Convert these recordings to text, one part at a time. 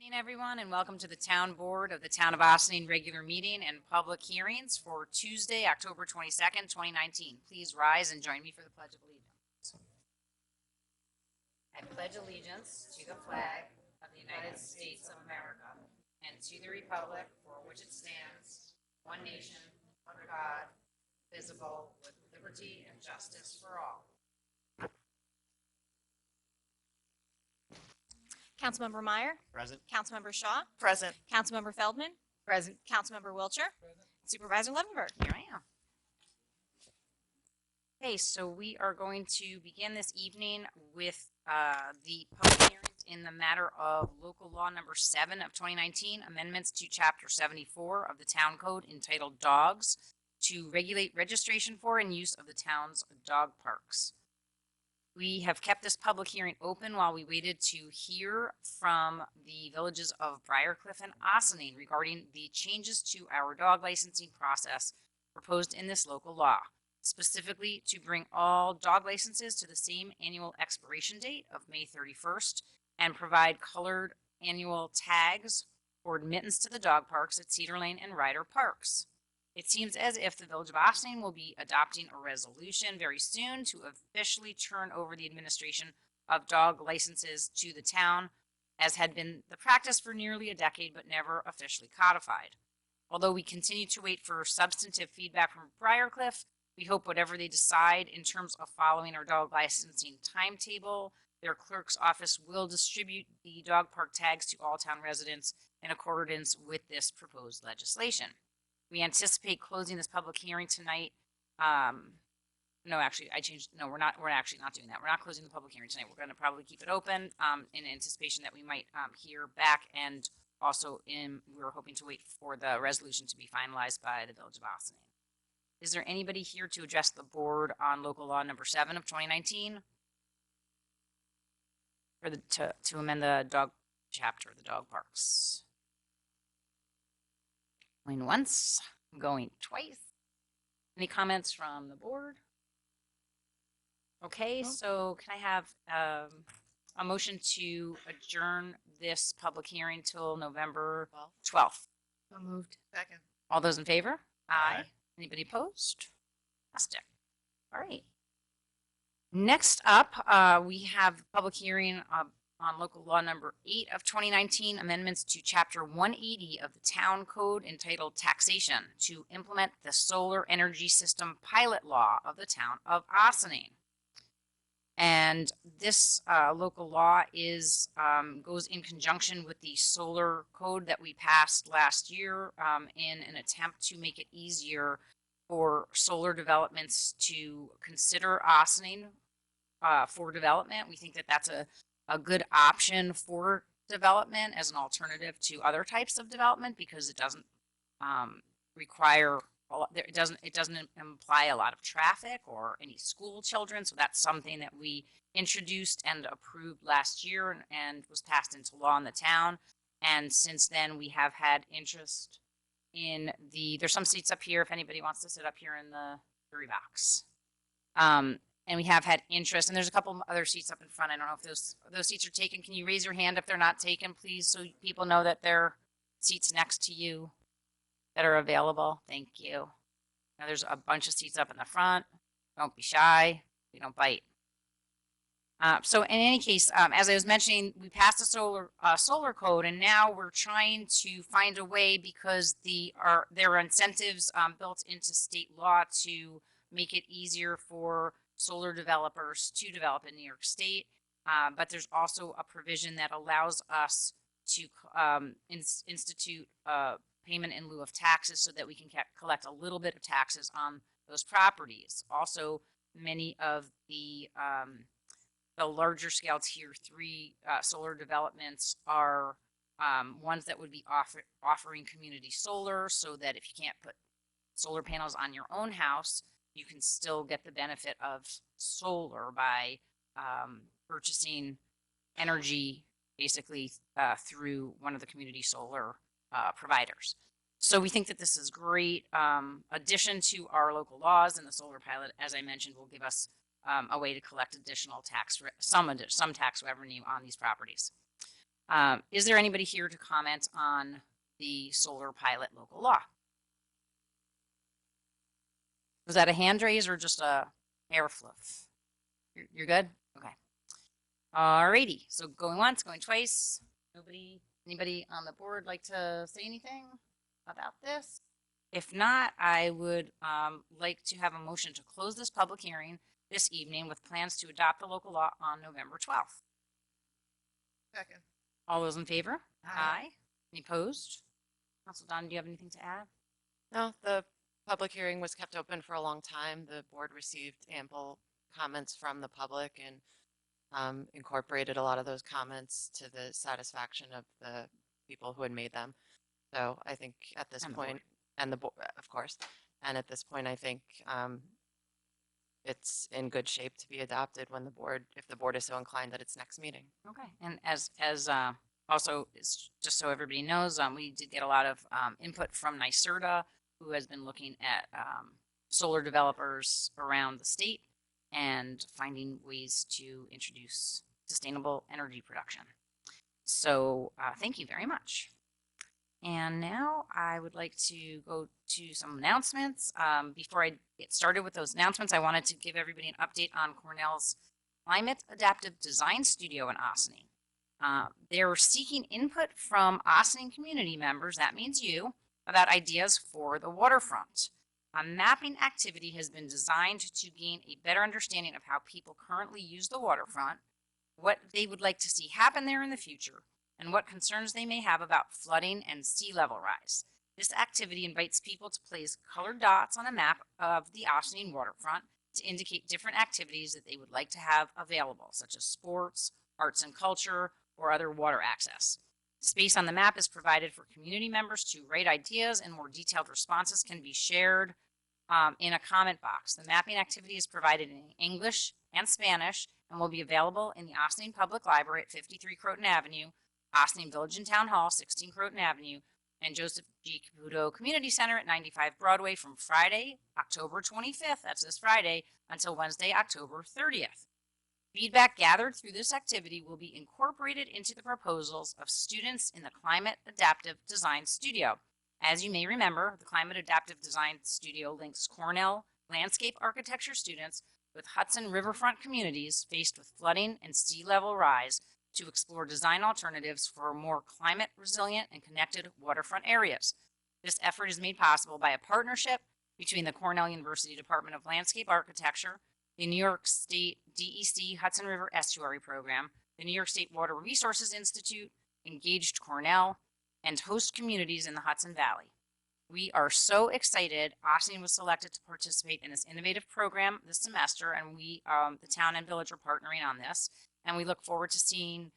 Evening, everyone, and welcome to the Town Board of the Town of Ossining regular meeting and public hearings for Tuesday, October 22nd, 2019. Please rise and join me for the Pledge of Allegiance. I pledge allegiance to the flag of the United States of America and to the republic for which it stands, one nation, under God, visible, with liberty and justice for all. Councilmember Meyer. Present. Councilmember Shaw. Present. Councilmember Feldman. Present. Councilmember Wiltshire. Supervisor Levenberg. Here I am. Okay, so we are going to begin this evening with the public hearings in the matter of local law number 7 of 2019, amendments to chapter 74 of the town code entitled Dogs to regulate registration for and use of the town's dog parks. We have kept this public hearing open while we waited to hear from the villages of Briarcliff and Ossining regarding the changes to our dog licensing process proposed in this local law, specifically to bring all dog licenses to the same annual expiration date of May 31st and provide colored annual tags for admittance to the dog parks at Cedar Lane and Ryder Parks. It seems as if the Village of Ossining will be adopting a resolution very soon to officially turn over the administration of dog licenses to the town, as had been the practice for nearly a decade but never officially codified. Although we continue to wait for substantive feedback from Briarcliff, we hope whatever they decide in terms of following our dog licensing timetable, their clerk's office will distribute the dog park tags to all town residents in accordance with this proposed legislation. We anticipate closing this public hearing tonight. No, actually, I changed. No, we're actually not doing that. We're not closing the public hearing tonight. We're going to probably keep it open in anticipation that we might hear back. And also, we're hoping to wait for the resolution to be finalized by the Village of Ossining. Is there anybody here to address the board on local law number 7 of 2019? For the to amend the dog chapter, the dog parks. Going once, going twice. Any comments from the board? Okay, so can I have a motion to adjourn this public hearing till November 12th? So moved. Second. All those in favor? Aye. Anybody opposed? Fantastic. All right. Next up, we have public hearing on local law number 8 of 2019, amendments to chapter 180 of the town code entitled Taxation to implement the solar energy system pilot law of the town of Ossining. And this local law is goes in conjunction with the solar code that we passed last year in an attempt to make it easier for solar developments to consider Ossining for development. We think that that's a good option for development as an alternative to other types of development because it doesn't require it doesn't imply a lot of traffic or any school children. So that's something that we introduced and approved last year and was passed into law in the town. And since then we have had interest in there's some seats up here if anybody wants to sit up here in the jury box. And we have had interest, and there's a couple other seats up in front. I don't know if those seats are taken. Can you raise your hand if they're not taken, please, so people know that there are seats next to you that are available? Thank you. Now there's a bunch of seats up in the front. Don't be shy. We don't bite. So in any case, as I was mentioning, we passed a solar code, and now we're trying to find a way because there are incentives built into state law to make it easier for solar developers to develop in New York State, but there's also a provision that allows us to institute payment in lieu of taxes so that we can collect a little bit of taxes on those properties. Also, many of the larger scale tier 3 solar developments are ones that would be offering community solar, so that if you can't put solar panels on your own house, you can still get the benefit of solar by purchasing energy basically through one of the community solar providers. So we think that this is great addition to our local laws, and the solar pilot, as I mentioned, will give us a way to collect additional some tax revenue on these properties. Is there anybody here to comment on the solar pilot local law? Was that a hand raise or just a air fluff? You're good? Okay. Alrighty. So going once, going twice. Anybody on the board like to say anything about this? If not, I would like to have a motion to close this public hearing this evening with plans to adopt the local law on November 12th. Second. All those in favor? Aye. Any opposed? Council Don, do you have anything to add? No, the public hearing was kept open for a long time. The board received ample comments from the public and incorporated a lot of those comments to the satisfaction of the people who had made them. So I think at this And the point, board. and the board, of course, and at this point, I think it's in good shape to be adopted when if the board is so inclined at its next meeting. Okay, and as also, it's just so everybody knows, we did get a lot of input from NYSERDA, who has been looking at solar developers around the state and finding ways to introduce sustainable energy production. So thank you very much. And now I would like to go to some announcements. Before I get started with those announcements, I wanted to give everybody an update on Cornell's Climate Adaptive Design Studio in Ossining. They're seeking input from Ossining community members, that means you, about ideas for the waterfront. A mapping activity has been designed to gain a better understanding of how people currently use the waterfront, what they would like to see happen there in the future, and what concerns they may have about flooding and sea level rise. This activity invites people to place colored dots on a map of the Ossining waterfront to indicate different activities that they would like to have available, such as sports, arts and culture, or other water access. Space on the map is provided for community members to write ideas, and more detailed responses can be shared in a comment box. The mapping activity is provided in English and Spanish and will be available in the Ossining Public Library at 53 Croton Avenue, Ossining Village and Town Hall, 16 Croton Avenue, and Joseph G. Caputo Community Center at 95 Broadway from Friday, October 25th, that's this Friday, until Wednesday, October 30th. Feedback gathered through this activity will be incorporated into the proposals of students in the Climate Adaptive Design Studio. As you may remember, the Climate Adaptive Design Studio links Cornell landscape architecture students with Hudson riverfront communities faced with flooding and sea level rise to explore design alternatives for more climate resilient and connected waterfront areas. This effort is made possible by a partnership between the Cornell University Department of Landscape Architecture, the New York State DEC Hudson River Estuary Program, the New York State Water Resources Institute, Engaged Cornell, and host communities in the Hudson Valley. We are so excited. Ossining was selected to participate in this innovative program this semester, and we, the town and village, are partnering on this, and we look forward to seeing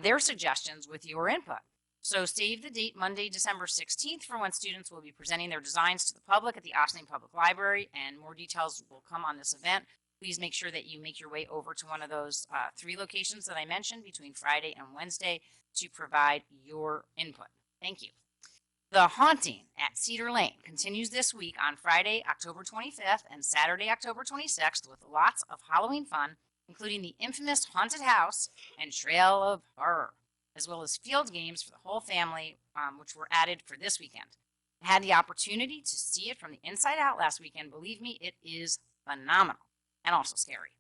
their suggestions with your input. So save the date, Monday, December 16th, for when students will be presenting their designs to the public at the Ossining Public Library, and more details will come on this event. Please make sure that you make your way over to one of those 3 locations that I mentioned between Friday and Wednesday to provide your input. Thank you. The Haunting at Cedar Lane continues this week on Friday, October 25th and Saturday, October 26th with lots of Halloween fun, including the infamous haunted house and Trail of Horror, as well as field games for the whole family, which were added for this weekend. I had the opportunity to see it from the inside out last weekend. Believe me, it is phenomenal and also scary.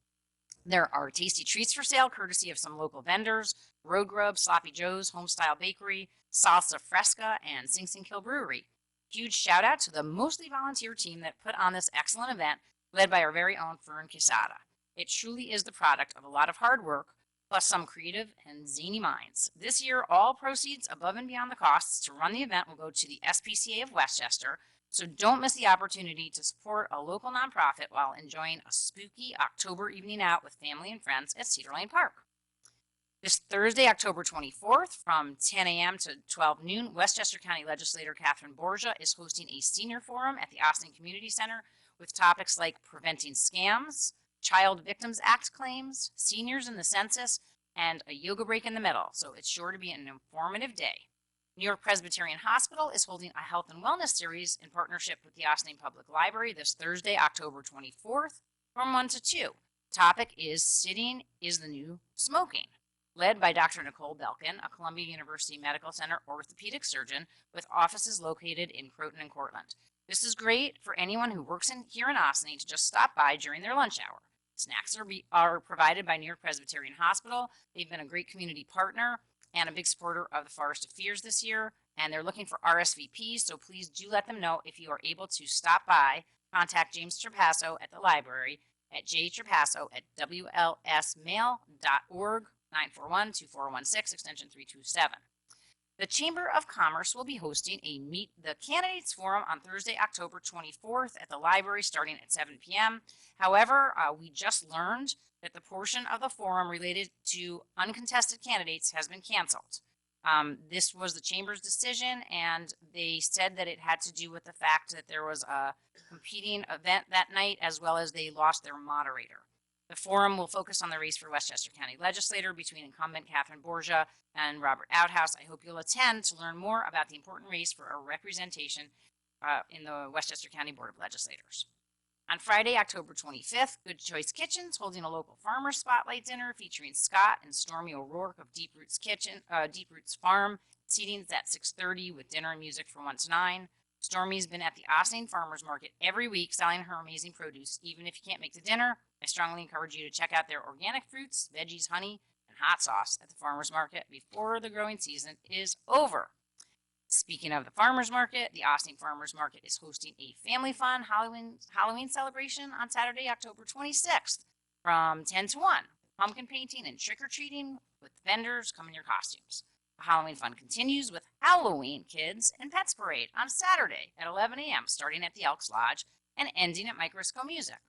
There are tasty treats for sale, courtesy of some local vendors, Road Grub, Sloppy Joe's, Homestyle Bakery, Salsa Fresca, and Sing Sing Kill Brewery. Huge shout out to the mostly volunteer team that put on this excellent event, led by our very own Fern Quesada. It truly is the product of a lot of hard work, plus some creative and zany minds. This year, all proceeds above and beyond the costs to run the event will go to the SPCA of Westchester, so don't miss the opportunity to support a local nonprofit while enjoying a spooky October evening out with family and friends at Cedar Lane Park. This Thursday, October 24th, from 10 a.m. to 12 noon, Westchester County Legislator Catherine Borgia is hosting a senior forum at the Ossining Community Center with topics like preventing scams, Child Victims Act claims, seniors in the census, and a yoga break in the middle. So it's sure to be an informative day. New York Presbyterian Hospital is holding a health and wellness series in partnership with the Ossining Public Library this Thursday, October 24th from 1 to 2. Topic is Sitting is the New Smoking. led by Dr. Nicole Belkin, a Columbia University Medical Center orthopedic surgeon with offices located in Croton and Cortland. This is great for anyone who works here in Ossining to just stop by during their lunch hour. Snacks are provided by New York Presbyterian Hospital. They've been a great community partner and a big supporter of the Forest of Fears this year, and they're looking for RSVPs, so please do let them know if you are able to stop by. Contact James Trapasso at the library at jtrapasso@wlsmail.org, 941-2416, extension 327. The Chamber of Commerce will be hosting a Meet the Candidates Forum on Thursday, October 24th at the library starting at 7 p.m. However, we just learned that the portion of the forum related to uncontested candidates has been canceled. This was the Chamber's decision, and they said that it had to do with the fact that there was a competing event that night, as well as they lost their moderator. The forum will focus on the race for Westchester County Legislator between incumbent Catherine Borgia and Robert Outhouse. I hope you'll attend to learn more about the important race for our representation in the Westchester County Board of Legislators. On Friday, October 25th, Good Choice Kitchens holding a local farmer spotlight dinner featuring Scott and Stormy O'Rourke of Deep Roots Farm. Seating's at 6:30 with dinner and music from 1 to 9. Stormy's been at the Ossining Farmers Market every week selling her amazing produce. Even if you can't make the dinner, I strongly encourage you to check out their organic fruits, veggies, honey, and hot sauce at the farmers market before the growing season is over. Speaking of the farmers market, the Ossining Farmers Market is hosting a family fun Halloween celebration on Saturday, October 26th from 10 to 1. Pumpkin painting and trick-or-treating with vendors come in your costumes. The Halloween fun continues with Halloween Kids and Pets Parade on Saturday at 11 a.m. starting at the Elks Lodge and ending at Microscope Music.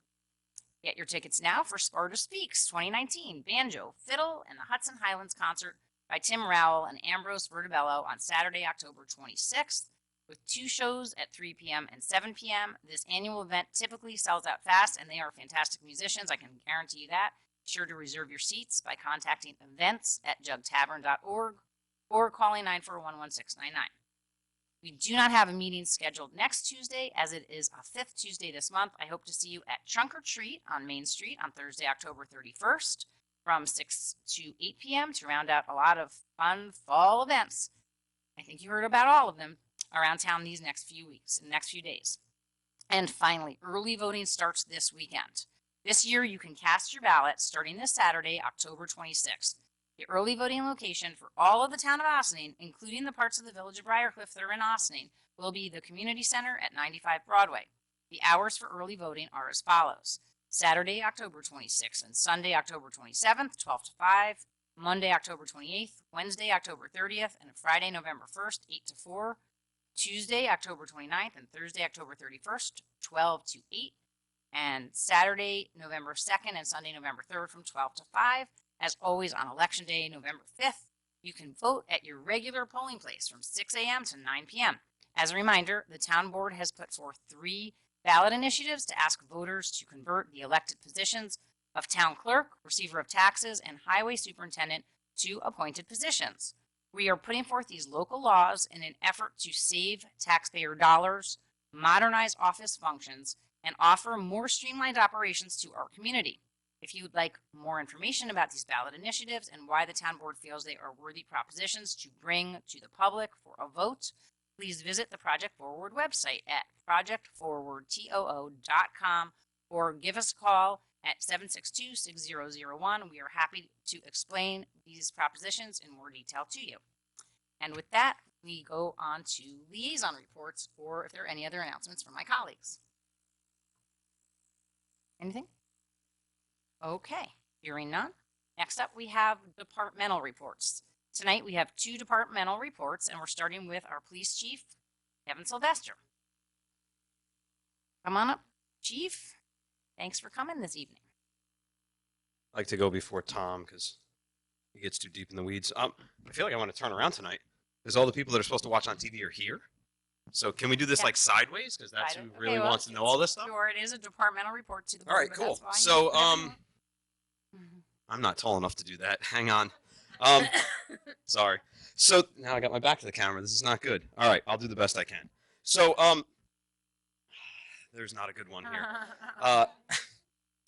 Get your tickets now for Sparta Speaks 2019 Banjo, Fiddle, and the Hudson Highlands Concert by Tim Rowell and Ambrose Vertibello on Saturday, October 26th, with 2 shows at 3 p.m. and 7 p.m. This annual event typically sells out fast, and they are fantastic musicians. I can guarantee you that. Be sure to reserve your seats by contacting events@jugtavern.org or calling 941-1699. We do not have a meeting scheduled next Tuesday, as it is a 5th Tuesday this month. I hope to see you at Trunk or Treat on Main Street on Thursday, October 31st from 6 to 8 p.m. to round out a lot of fun fall events. I think you heard about all of them around town these next few days. And finally, early voting starts this weekend. This year, you can cast your ballot starting this Saturday, October 26th. The early voting location for all of the town of Ossining, including the parts of the village of Briarcliff that are in Ossining, will be the Community Center at 95 Broadway. The hours for early voting are as follows. Saturday, October 26th and Sunday, October 27th, 12 to 5, Monday, October 28th, Wednesday, October 30th, and Friday, November 1st, 8 to 4, Tuesday, October 29th, and Thursday, October 31st, 12 to 8, and Saturday, November 2nd, and Sunday, November 3rd from 12 to 5. As always, on Election Day, November 5th, you can vote at your regular polling place from 6 a.m. to 9 p.m. As a reminder, the town board has put forth 3 ballot initiatives to ask voters to convert the elected positions of town clerk, receiver of taxes, and highway superintendent to appointed positions. We are putting forth these local laws in an effort to save taxpayer dollars, modernize office functions, and offer more streamlined operations to our community. If you would like more information about these ballot initiatives and why the town board feels they are worthy propositions to bring to the public for a vote, please visit the Project Forward website at projectforwardtoo.com or give us a call at 762-6001. We are happy to explain these propositions in more detail to you. And with that, we go on to liaison reports, or if there are any other announcements from my colleagues. Anything? Okay, hearing none. Next up, we have departmental reports. Tonight, we have 2 departmental reports, and we're starting with our police chief, Kevin Sylvester. Come on up, Chief. Thanks for coming this evening. I like to go before Tom because he gets too deep in the weeds. I feel like I want to turn around tonight because all the people that are supposed to watch on TV are here. So can we do this like sideways? Because that's who really wants to know all this stuff. Sure, it is a departmental report to the board. All right, cool. So I'm not tall enough to do that. Hang on. Sorry. So now I got my back to the camera. This is not good. All right, I'll do the best I can. So there's not a good one here.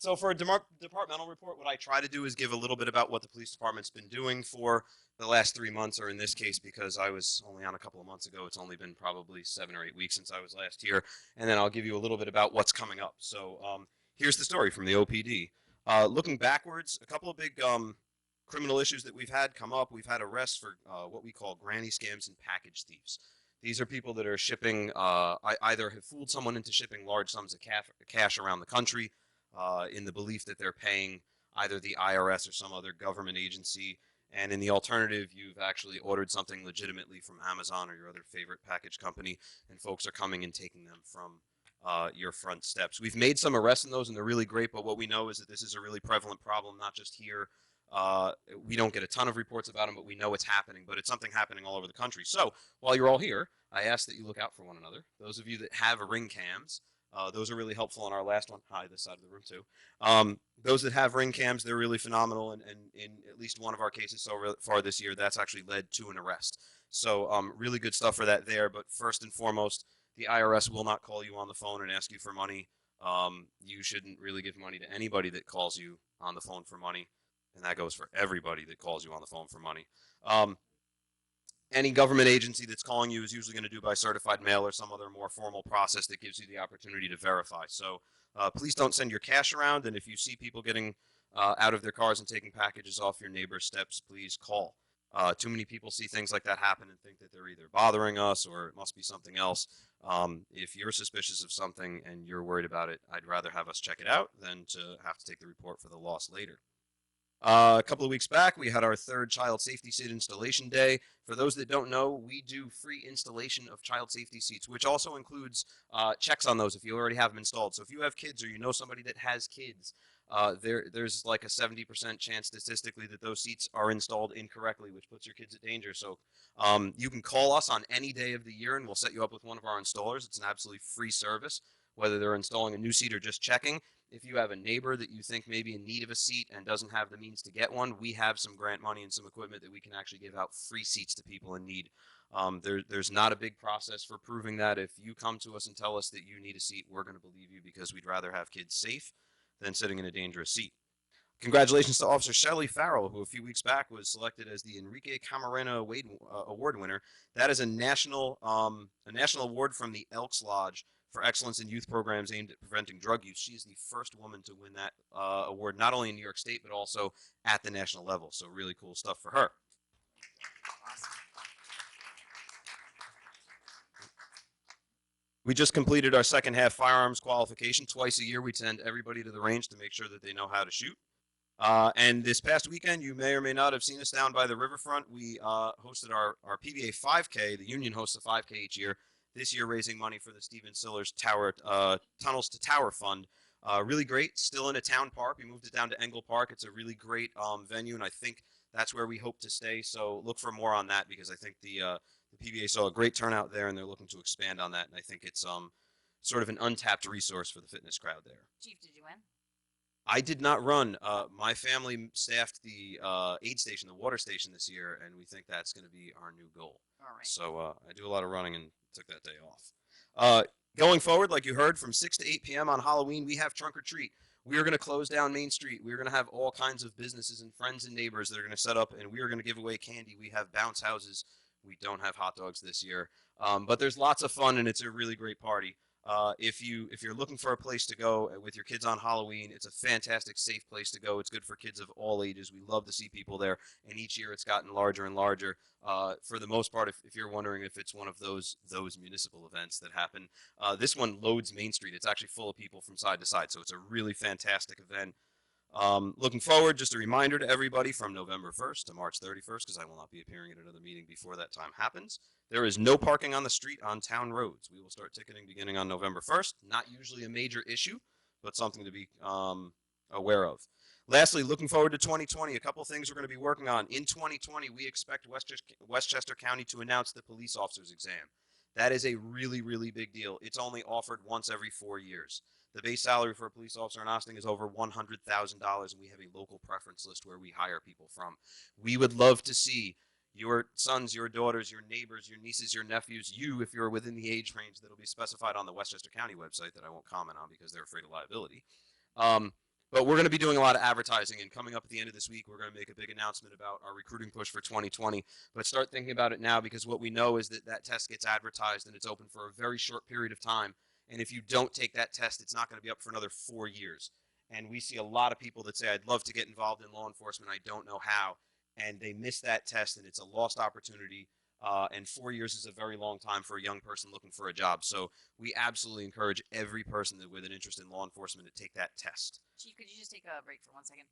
So for a departmental report, what I try to do is give a little bit about what the police department's been doing for the last 3 months, or in this case, because I was only on a couple of months ago, it's only been probably 7 or 8 weeks since I was last here. And then I'll give you a little bit about what's coming up. So here's the story from the OPD. Looking backwards, a couple of big criminal issues that we've had come up. We've had arrests for what we call granny scams and package thieves. These are people that are shipping, either have fooled someone into shipping large sums of cash around the country in the belief that they're paying either the IRS or some other government agency. And in the alternative, you've actually ordered something legitimately from Amazon or your other favorite package company, and folks are coming and taking them from your front steps. We've made some arrests in those, and they're really great, but what we know is that this is a really prevalent problem, not just here. We don't get a ton of reports about them, but we know it's happening, but it's something happening all over the country. So while you're all here, I ask that you look out for one another. Those of you that have ring cams, those are really helpful on our last one. Hi, this side of the room too. Those that have ring cams, they're really phenomenal. And in at least one of our cases so far this year, that's actually led to an arrest. So really good stuff for that there. But first and foremost, the IRS will not call you on the phone and ask you for money. You shouldn't really give money to anybody that calls you on the phone for money. And that goes for everybody that calls you on the phone for money. Any government agency that's calling you is usually going to do by certified mail or some other more formal process that gives you the opportunity to verify. So please don't send your cash around. And if you see people getting out of their cars and taking packages off your neighbor's steps, please call. Too many people see things like that happen and think that they're either bothering us or it must be something else. If you're suspicious of something and you're worried about it, I'd rather have us check it out than to have to take the report for the loss later. A couple of weeks back, we had our third child safety seat installation day. For those that don't know, we do free installation of child safety seats, which also includes checks on those if you already have them installed. So if you have kids or you know somebody that has kids, there's like a 70% chance statistically that those seats are installed incorrectly, which puts your kids at danger. So you can call us on any day of the year and we'll set you up with one of our installers. It's an absolutely free service, whether they're installing a new seat or just checking. If you have a neighbor that you think may be in need of a seat and doesn't have the means to get one, we have some grant money and some equipment that we can actually give out free seats to people in need. There's not a big process for proving that. If you come to us and tell us that you need a seat, we're going to believe you because we'd rather have kids safe than sitting in a dangerous seat. Congratulations to Officer Shelley Farrell, who a few weeks back was selected as the Enrique Camarena Award winner. That is a national award from the Elks Lodge for excellence in youth programs aimed at preventing drug use. She is the first woman to win that award, not only in New York State, but also at the national level. So really cool stuff for her. We just completed our second half firearms qualification. Twice a year, we send everybody to the range to make sure that they know how to shoot. And this past weekend, you may or may not have seen us down by the riverfront. We hosted our PBA 5K. The union hosts a 5K each year. This year, raising money for the Stephen Sillers Tunnels to Tower Fund. Really great. Still in a town park. We moved it down to Engle Park. It's a really great venue, and I think that's where we hope to stay. So look for more on that because I think the PBA saw a great turnout there, and they're looking to expand on that. And I think it's sort of an untapped resource for the fitness crowd there. Chief, did you win? I did not run. My family staffed the aid station, the water station this year, and we think that's going to be our new goal. All right. So I do a lot of running and took that day off. Going forward, like you heard, from 6 to 8 p.m. on Halloween, we have Trunk or Treat. We are going to close down Main Street. We are going to have all kinds of businesses and friends and neighbors that are going to set up, and we are going to give away candy. We have bounce houses. We don't have hot dogs this year, but there's lots of fun, and it's a really great party. If you're looking for a place to go with your kids on Halloween, it's a fantastic, safe place to go. It's good for kids of all ages. We love to see people there, and each year it's gotten larger and larger. For the most part, if you're wondering if it's one of those municipal events that happen, this one loads Main Street. It's actually full of people from side to side, so it's a really fantastic event. Looking forward, just a reminder to everybody from November 1st to March 31st, because I will not be appearing at another meeting before that time happens. There is no parking on the street on town roads. We will start ticketing beginning on November 1st. Not usually a major issue, but something to be aware of. Lastly, looking forward to 2020, a couple things we're going to be working on. In 2020, we expect Westchester County to announce the police officer's exam. That is a really, really big deal. It's only offered once every 4 years. The base salary for a police officer in Ossining is over $100,000, and we have a local preference list where we hire people from. We would love to see your sons, your daughters, your neighbors, your nieces, your nephews, you, if you're within the age range that will be specified on the Westchester County website that I won't comment on because they're afraid of liability. But we're going to be doing a lot of advertising, and coming up at the end of this week, we're going to make a big announcement about our recruiting push for 2020. But start thinking about it now, because what we know is that that test gets advertised and it's open for a very short period of time. And if you don't take that test, it's not going to be up for another 4 years. And we see a lot of people that say, I'd love to get involved in law enforcement, I don't know how. And they miss that test, and it's a lost opportunity. And 4 years is a very long time for a young person looking for a job. So we absolutely encourage every person with an interest in law enforcement to take that test. Chief, could you just take a break for 1 second?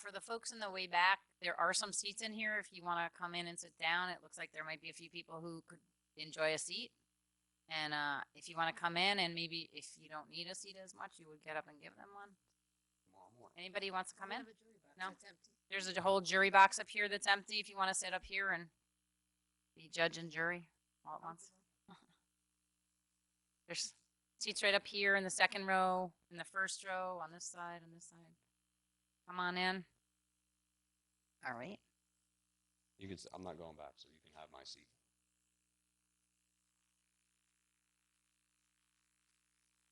For the folks in the way back, there are some seats in here. If you want to come in and sit down, it looks like there might be a few people who could enjoy a seat. And if you want to come in, and maybe if you don't need a seat as much, you would get up and give them one. Anybody wants to come in? No? There's a whole jury box up here that's empty if you want to sit up here and be judge and jury all at once. There's seats right up here in the second row, in the first row, on this side, on this side. Come on in. All right. You can. I'm not going back, so you can have my seat.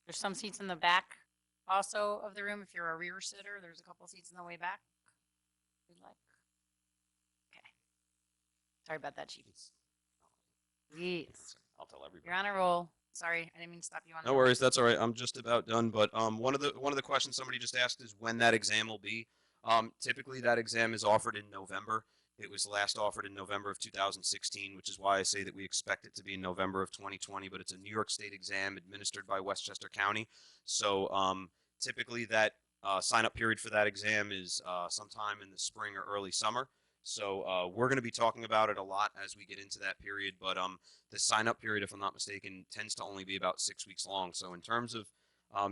There's some seats in the back also of the room. If you're a rear sitter, there's a couple seats in the way back. If you'd like. Okay. Sorry about that, Chief. Yes. I'll tell everybody. You're on a roll. Sorry, I didn't mean to stop you on. No worries, that's all right. I'm just about done. But one of the questions somebody just asked is when that exam will be. Typically, that exam is offered in November. It was last offered in November of 2016, which is why I say that we expect it to be in November of 2020. But it's a New York State exam administered by Westchester County. So typically, that sign-up period for that exam is sometime in the spring or early summer. So we're going to be talking about it a lot as we get into that period. But the sign-up period, if I'm not mistaken, tends to only be about 6 weeks long. So in terms of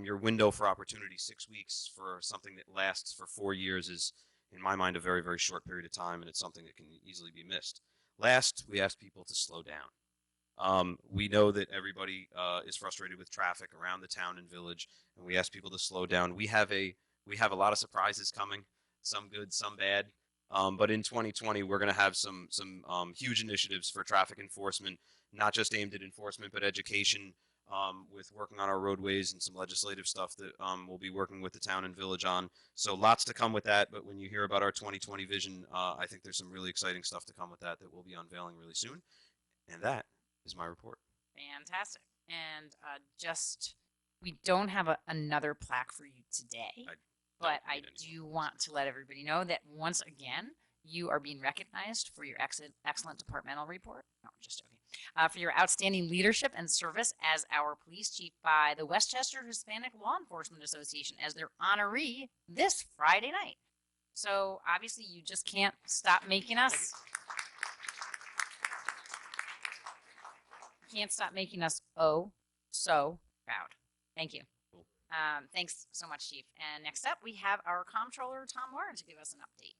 your window for opportunity, 6 weeks for something that lasts for 4 years is, in my mind, a very, very short period of time, and it's something that can easily be missed. Last, we ask people to slow down. We know that everybody is frustrated with traffic around the town and village, and we ask people to slow down. We have a lot of surprises coming, some good, some bad. But in 2020, we're going to have some huge initiatives for traffic enforcement, not just aimed at enforcement, but education, with working on our roadways and some legislative stuff that we'll be working with the town and village on. So lots to come with that. But when you hear about our 2020 vision, I think there's some really exciting stuff to come with that we'll be unveiling really soon. And that is my report. Fantastic. And we don't have another plaque for you today. But I do want to let everybody know that once again, you are being recognized for your excellent departmental report. No, just joking. For your outstanding leadership and service as our police chief by the Westchester Hispanic Law Enforcement Association as their honoree this Friday night. So obviously, you just can't stop making us. Can't stop making us so proud. Thank you. Thanks so much, Chief. And next up, we have our Comptroller, Tom Warren, to give us an update.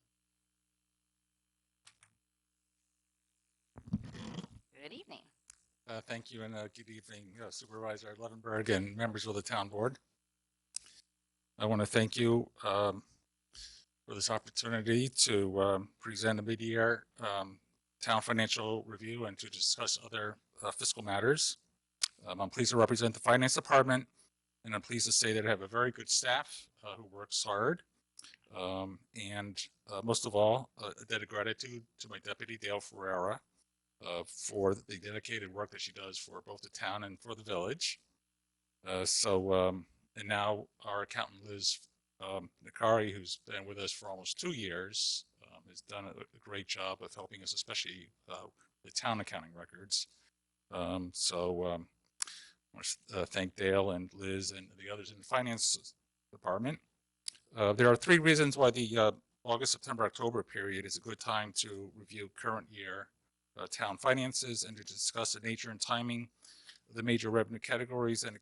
Good evening. Thank you, and good evening, Supervisor Levenberg and members of the Town Board. I want to thank you for this opportunity to present a mid-year town financial review and to discuss other fiscal matters. I'm pleased to represent the Finance Department, and I'm pleased to say that I have a very good staff who works hard. And most of all, a debt of gratitude to my deputy, Dale Ferreira, for the dedicated work that she does for both the town and for the village. And now our accountant, Liz Nakari, who's been with us for almost 2 years, has done a great job of helping us, especially the town accounting records. I want to thank Dale and Liz and the others in the finance department. There are 3 reasons why the August, September, October period is a good time to review current year town finances and to discuss the nature and timing of the major revenue categories and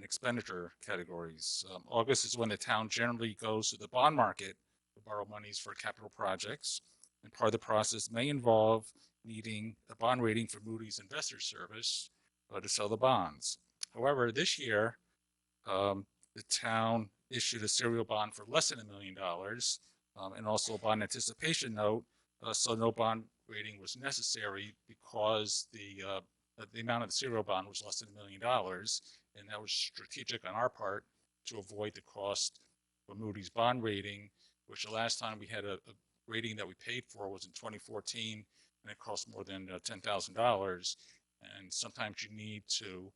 expenditure categories. August is when the town generally goes to the bond market to borrow monies for capital projects, and part of the process may involve needing a bond rating for Moody's Investor Service to sell the bonds. However, this year, the town issued a serial bond for less than $1 million and also a bond anticipation note, so no bond rating was necessary because the amount of the serial bond was less than $1 million, and that was strategic on our part to avoid the cost for Moody's bond rating, which the last time we had a rating that we paid for was in 2014, and it cost more than $10,000. And sometimes you need to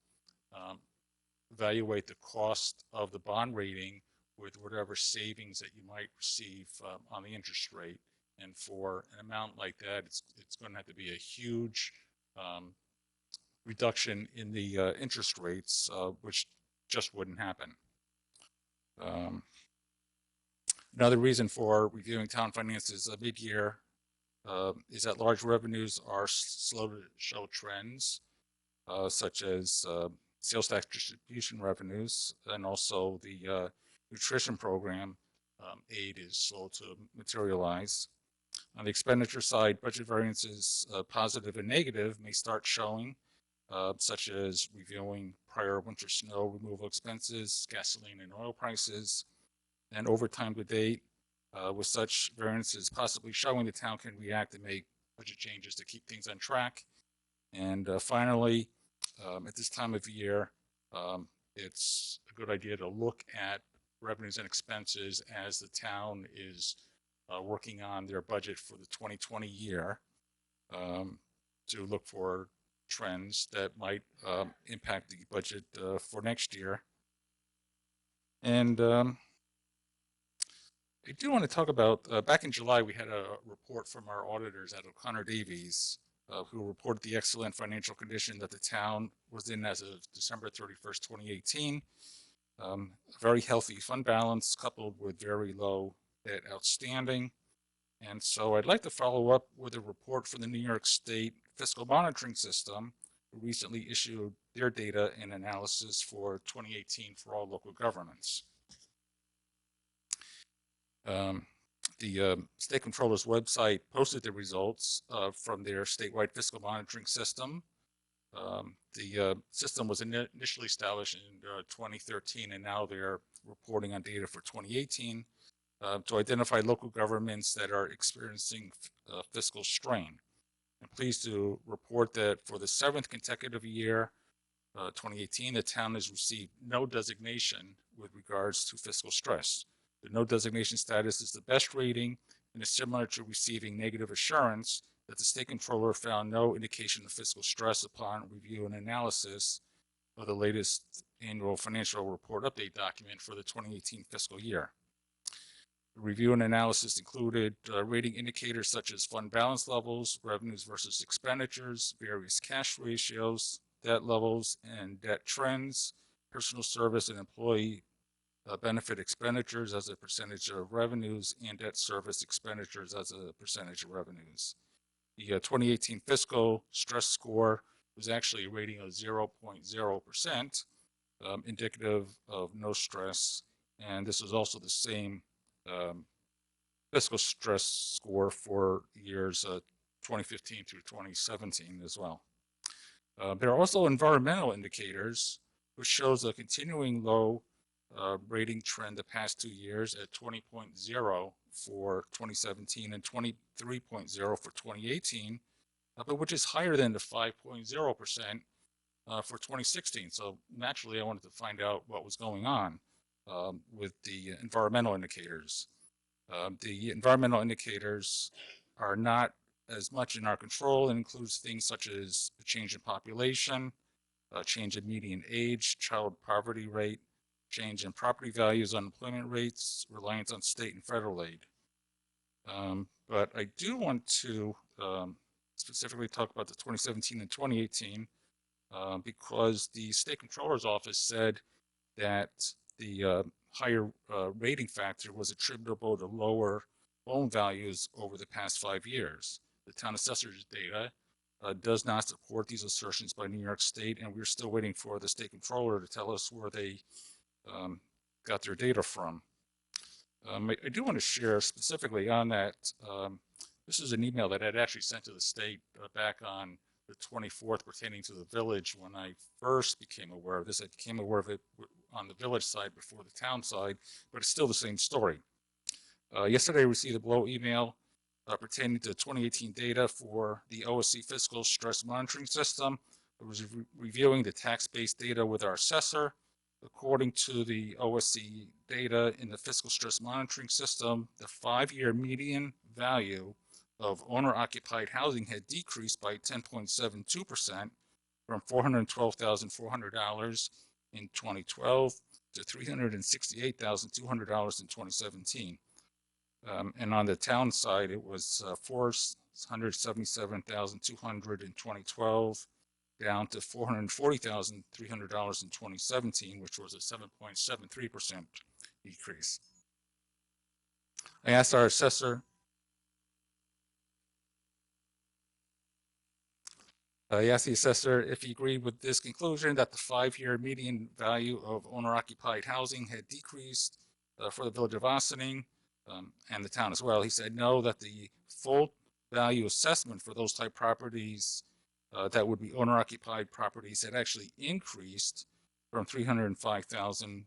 evaluate the cost of the bond rating with whatever savings that you might receive on the interest rate. And for an amount like that, it's going to have to be a huge reduction in the interest rates, which just wouldn't happen. Another reason for reviewing town finances mid-year is that large revenues are slow to show trends, such as sales tax distribution revenues, and also the nutrition program aid is slow to materialize. On the expenditure side, budget variances, positive and negative, may start showing, such as reviewing prior winter snow removal expenses, gasoline and oil prices, and over time to date, with such variances possibly showing, the town can react and make budget changes to keep things on track. And finally, at this time of year, it's a good idea to look at revenues and expenses as the town is working on their budget for the 2020 year, to look for trends that might impact the budget for next year. And I do want to talk about, back in July, we had a report from our auditors at O'Connor Davies, who reported the excellent financial condition that the town was in as of December 31st, 2018. A very healthy fund balance coupled with very low debt outstanding. And so I'd like to follow up with a report from the New York State Fiscal Monitoring System, who recently issued their data and analysis for 2018 for all local governments. The State Controller's website posted the results from their statewide fiscal monitoring system. The system was initially established in 2013, and now they're reporting on data for 2018 to identify local governments that are experiencing fiscal strain. I'm pleased to report that for the 7th consecutive year, 2018, the town has received no designation with regards to fiscal stress. The no designation status is the best rating and is similar to receiving negative assurance that the state controller found no indication of fiscal stress upon review and analysis of the latest annual financial report update document for the 2018 fiscal year. The review and analysis included rating indicators such as fund balance levels, revenues versus expenditures, various cash ratios, debt levels and debt trends, personal service and employee benefit expenditures as a percentage of revenues, and debt service expenditures as a percentage of revenues. The 2018 fiscal stress score was actually a rating of 0.0%, indicative of no stress, and this is also the same fiscal stress score for years 2015 through 2017 as well. There are also environmental indicators, which shows a continuing low rating trend the past 2 years at 20.0 for 2017 and 23.0 for 2018, but which is higher than the 5.0% for 2016. So naturally, I wanted to find out what was going on with the environmental indicators. The environmental indicators are not as much in our control. It includes things such as a change in population, a change in median age, child poverty rate, change in property values, unemployment rates, reliance on state and federal aid. But I do want to specifically talk about the 2017 and 2018 because the State Controller's Office said that the higher rating factor was attributable to lower loan values over the past 5 years. The town assessor's data does not support these assertions by New York State, and we're still waiting for the State Controller to tell us where they got their data from. I do want to share specifically on that. This is an email that I'd actually sent to the state back on the 24th pertaining to the village when I first became aware of this. I became aware of it on the village side before the town side, but it's still the same story. Yesterday, I received a below email pertaining to 2018 data for the OSC Fiscal Stress Monitoring System. I was reviewing the tax-based data with our assessor. According to the OSC data in the fiscal stress monitoring system, the 5-year median value of owner-occupied housing had decreased by 10.72% from $412,400 in 2012 to $368,200 in 2017. And on the town side, it was $477,200 in 2012, down to $440,300 in 2017, which was a 7.73% decrease. I asked our assessor, the assessor if he agreed with this conclusion that the 5-year median value of owner-occupied housing had decreased for the village of Ossining and the town as well. He said no, that the full value assessment for those type properties that would be owner-occupied properties had actually increased from $305,000 in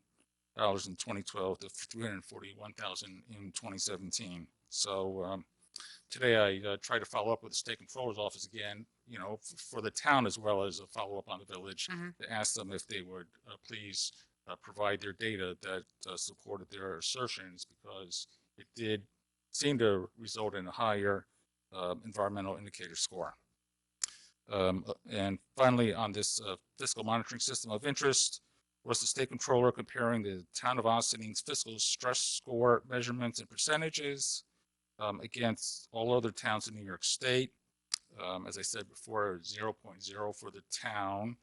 2012 to $341,000 in 2017. So today I tried to follow up with the state controller's office again, you know, for the town as well as a follow-up on the village to ask them if they would please provide their data that supported their assertions, because it did seem to result in a higher environmental indicator score. And finally, on this fiscal monitoring system of interest, was the state controller comparing the town of Ossining's fiscal stress score measurements and percentages against all other towns in New York State. As I said before, 0.0 for the town,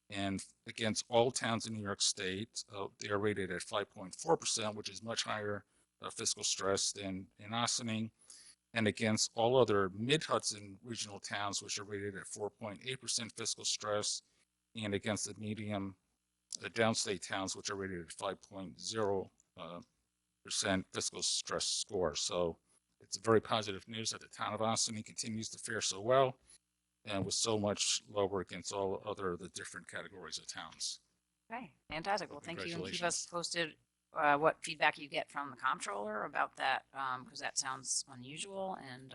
and against all towns in New York State, they are rated at 5.4%, which is much higher fiscal stress than in Ossining, and against all other mid-Hudson regional towns, which are rated at 4.8% fiscal stress, and against the medium downstate towns, which are rated at 5.0% fiscal stress score. So it's very positive news that the town of Ossining continues to fare so well and was so much lower against all other the different categories of towns. Okay, fantastic. Well, thank you, and keep us Congratulations. posted what feedback you get from the comptroller about that, because that sounds unusual, and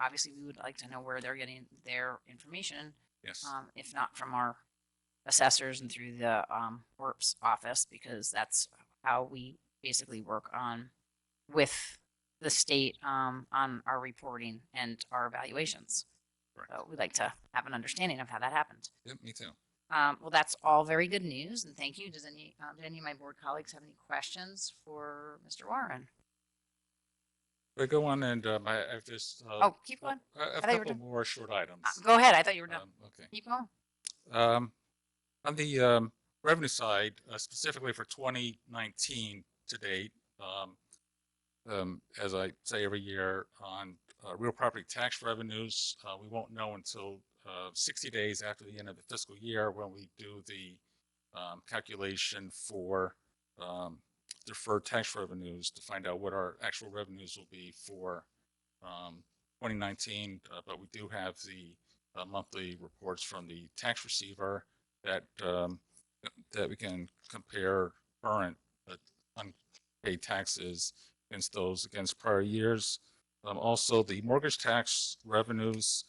obviously we would like to know where they're getting their information, Yes. if not from our assessors and through the WERP's office, because that's how we basically work on with the state on our reporting and our evaluations. Correct. So we'd like to have an understanding of how that happened. Yep, me too. Well, that's all very good news, and thank you. Do any of my board colleagues have any questions for Mr. Warren? I go on, and I have just Oh, keep going. I have thought a you were couple done. more short items. Go ahead. I thought you were done. Okay. Keep going. On the revenue side, specifically for 2019 to date, as I say every year on real property tax revenues, we won't know until 60 days after the end of the fiscal year when we do the calculation for deferred tax revenues to find out what our actual revenues will be for 2019. But we do have the monthly reports from the tax receiver that that we can compare current unpaid taxes against prior years. Also, the mortgage tax revenues,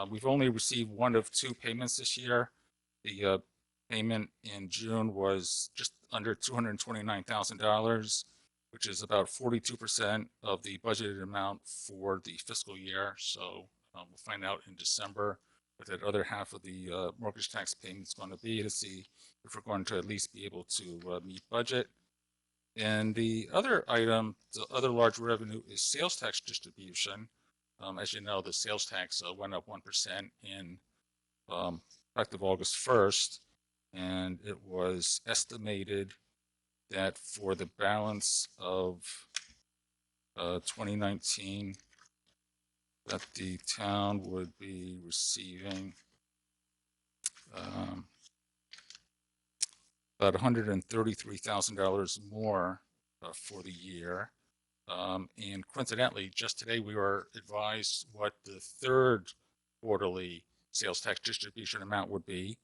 we've only received one of two payments this year. The payment in June was just under $229,000, which is about 42% of the budgeted amount for the fiscal year. So we'll find out in December what that other half of the mortgage tax payment is going to be, to see if we're going to at least be able to meet budget. And the other item, the other large revenue, is sales tax distribution. As you know, the sales tax went up 1% in effective August 1st, and it was estimated that for the balance of 2019, that the town would be receiving about $133,000 more for the year. And coincidentally, just today we were advised what the third quarterly sales tax distribution amount would be.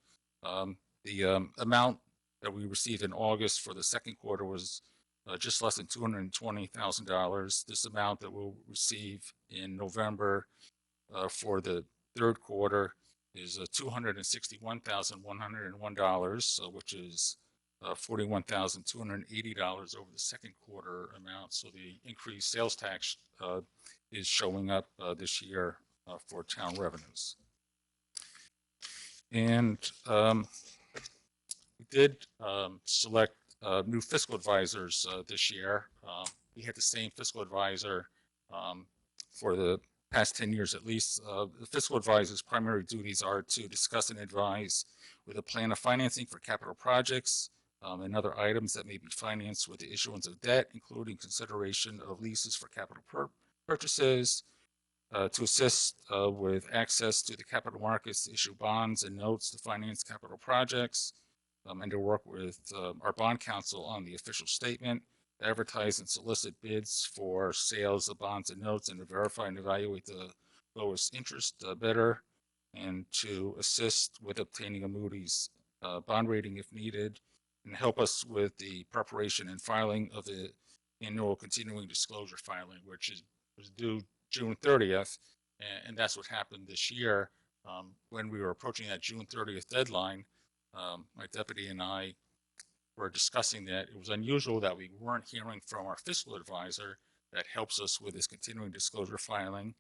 The amount that we received in August for the second quarter was just less than $220,000. This amount that we'll receive in November for the third quarter is $261,101, which is $41,280 over the second quarter amount. So the increased sales tax is showing up this year for town revenues. And we did select new fiscal advisors this year. We had the same fiscal advisor for the past 10 years at least. The fiscal advisor's primary duties are to discuss and advise with a plan of financing for capital projects and other items that may be financed with the issuance of debt, including consideration of leases for capital purchases, to assist with access to the capital markets, to issue bonds and notes to finance capital projects, and to work with our bond counsel on the official statement, to advertise and solicit bids for sales of bonds and notes, and to verify and evaluate the lowest interest bidder, and to assist with obtaining a Moody's bond rating if needed, and help us with the preparation and filing of the annual continuing disclosure filing, which was due June 30th. And that's what happened this year. When we were approaching that June 30th deadline, my deputy and I were discussing that it was unusual that we weren't hearing from our fiscal advisor that helps us with this continuing disclosure filing.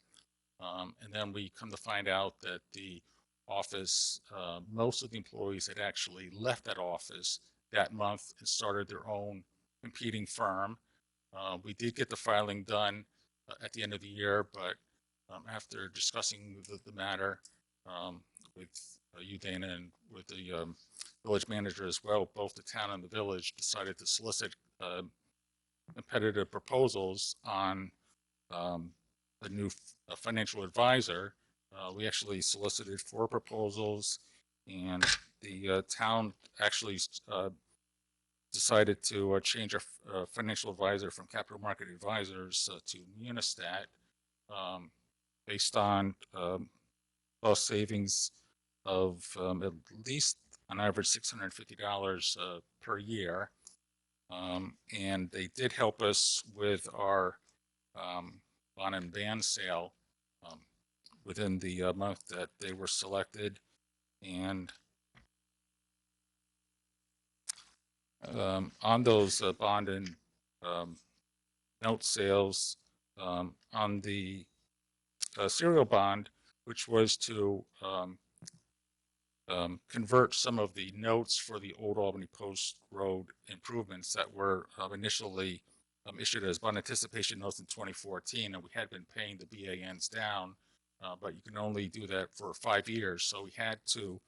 And then we come to find out that the office, most of the employees had actually left that office that month and started their own competing firm. We did get the filing done at the end of the year, but after discussing the matter with you, Dana, and with the village manager as well, both the town and the village decided to solicit competitive proposals on the new financial advisor. We actually solicited 4 proposals, and the town actually decided to change our financial advisor from Capital Market Advisors to Munistat based on cost savings of at least on average $650 per year. And they did help us with our bond and band sale within the month that they were selected. And on those bond and note sales, on the serial bond, which was to convert some of the notes for the Old Albany Post Road improvements that were initially issued as bond anticipation notes in 2014, and we had been paying the BANs down, but you can only do that for 5 years. So we had to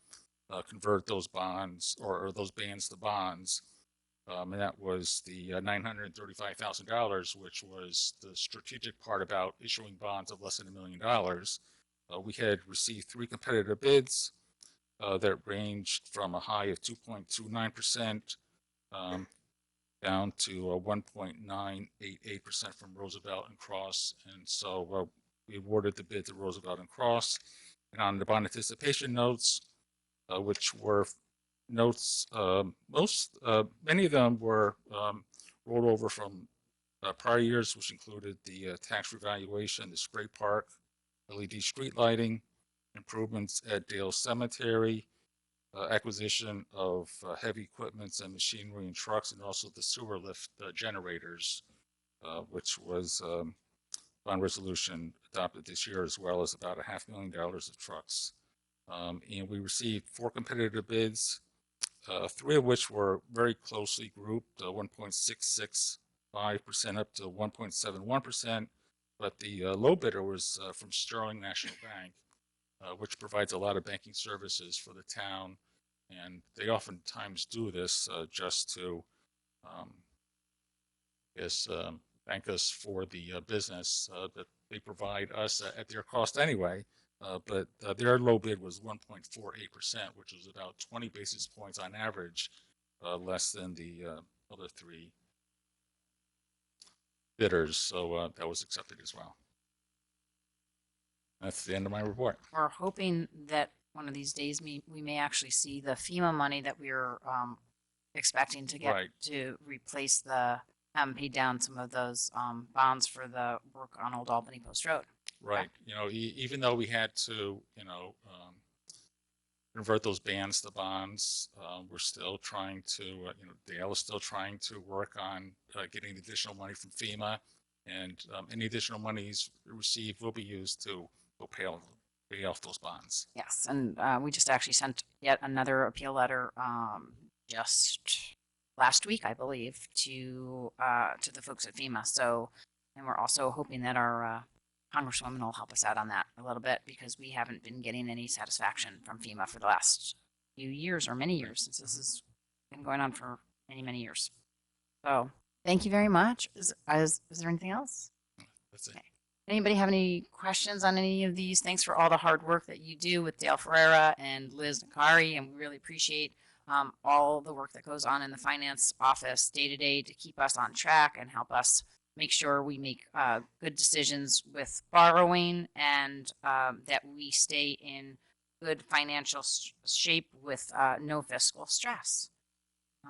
convert those bonds or those bands to bonds. And that was the $935,000, which was the strategic part about issuing bonds of less than $1 million. We had received 3 competitive bids that ranged from a high of 2.29% down to 1.988% from Roosevelt and Cross. And so we awarded the bid to Roosevelt and Cross. And on the bond anticipation notes, which were notes, many of them were rolled over from prior years, which included the tax revaluation, the spray park, LED street lighting, improvements at Dale Cemetery, acquisition of heavy equipments and machinery and trucks, and also the sewer lift generators, which was bond resolution adopted this year, as well as about $500,000 of trucks. And we received 4 competitive bids, 3 of which were very closely grouped, 1.665% up to 1.71%. But the low bidder was from Sterling National Bank, which provides a lot of banking services for the town. And they oftentimes do this just to thank us for the business that they provide us at their cost anyway. But their low bid was 1.48%, which was about 20 basis points on average less than the other 3 bidders. So that was accepted as well. That's the end of my report. We're hoping that one of these days we may actually see the FEMA money that we were expecting to get Right. to replace the, pay down some of those bonds for the work on Old Albany Post Road. Right. You know, even though we had to, convert those bans to bonds. We're still trying to, Dale is still trying to work on getting additional money from FEMA, and any additional monies received will be used to pay off those bonds. Yes, and we just actually sent yet another appeal letter just last week, I believe, to the folks at FEMA. So, and we're also hoping that our Congresswoman will help us out on that a little bit, because we haven't been getting any satisfaction from FEMA for the last few years, or many years, since this has been going on for many, many years. So thank you very much. Is there anything else? That's it. Okay. Anybody have any questions on any of these? Thanks for all the hard work that you do with Dale Ferreira and Liz Nakari, and we really appreciate all the work that goes on in the finance office day to day to keep us on track and help us make sure we make good decisions with borrowing, and that we stay in good financial shape with no fiscal stress.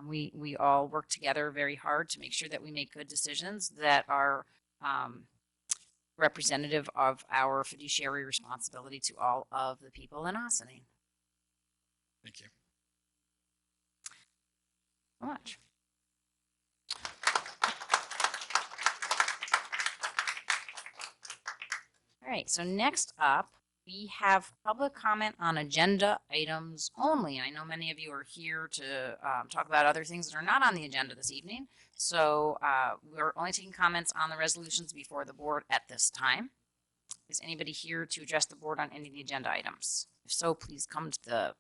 We all work together very hard to make sure that we make good decisions that are representative of our fiduciary responsibility to all of the people in Ossining. Thank you. So much. All right, so next up, we have public comment on agenda items only. I know many of you are here to talk about other things that are not on the agenda this evening. So we're only taking comments on the resolutions before the board at this time. Is anybody here to address the board on any of the agenda items? If so, please come to the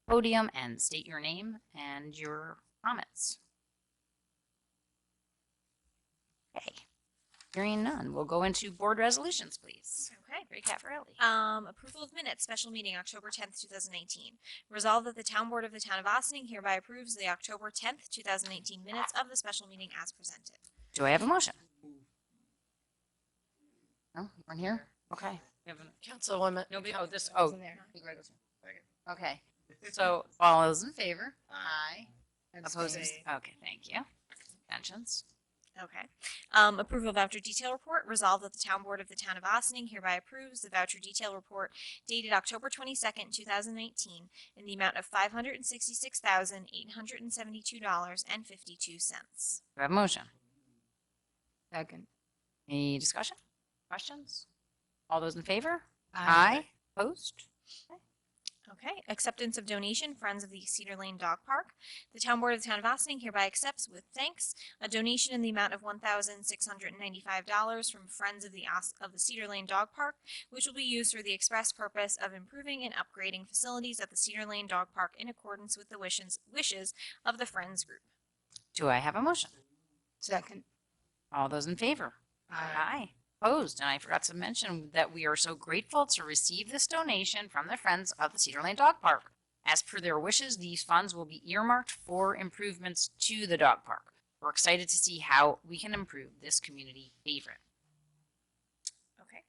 podium and state your name and your comments. Okay. Hearing none, we'll go into board resolutions, please. Okay. Ray Caffarelli. Approval of minutes, special meeting, October 10th, 2019. Resolved that the town board of the town of Ossining hereby approves the October 10th, 2019 minutes of the special meeting as presented. Do I have a motion? No, you weren't here? Okay. We have Councilwoman. nobody, Coun- oh, this, oh. Okay, so all those in favor? Aye. Opposed? Okay, thank you. Abstentions? Okay. Approval of voucher detail report. Resolved that the town board of the town of Ossining hereby approves the voucher detail report dated October 22nd, 2019 in the amount of $566,872.52. Do I have a motion? Second. Any discussion? Questions? All those in favor? Aye. Opposed? Okay. Acceptance of donation, Friends of the Cedar Lane Dog Park. The town board of the town of Ossining hereby accepts with thanks a donation in the amount of $1,695 from Friends of the Cedar Lane Dog Park, which will be used for the express purpose of improving and upgrading facilities at the Cedar Lane Dog Park in accordance with the wishes of the Friends group. Do I have a motion? Second. All those in favor? Aye. Opposed? And I forgot to mention that we are so grateful to receive this donation from the Friends of the Cedar Lane Dog Park. As per their wishes, these funds will be earmarked for improvements to the dog park. We're excited to see how we can improve this community favorite. Okay.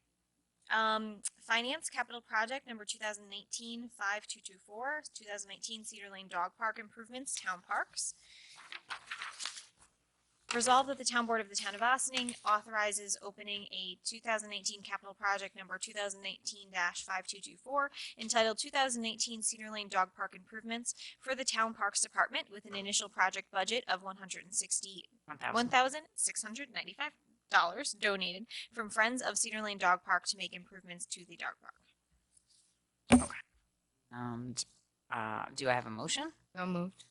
Finance capital project number 2019-5224, 2019 Cedar Lane Dog Park improvements, town parks. Resolved that the town board of the town of Ossining authorizes opening a 2018 capital project number 2019-5224 entitled 2018 Cedar Lane Dog Park Improvements for the Town Parks Department with an initial project budget of $161,695 donated from Friends of Cedar Lane Dog Park to make improvements to the dog park. And do I have a motion? So moved.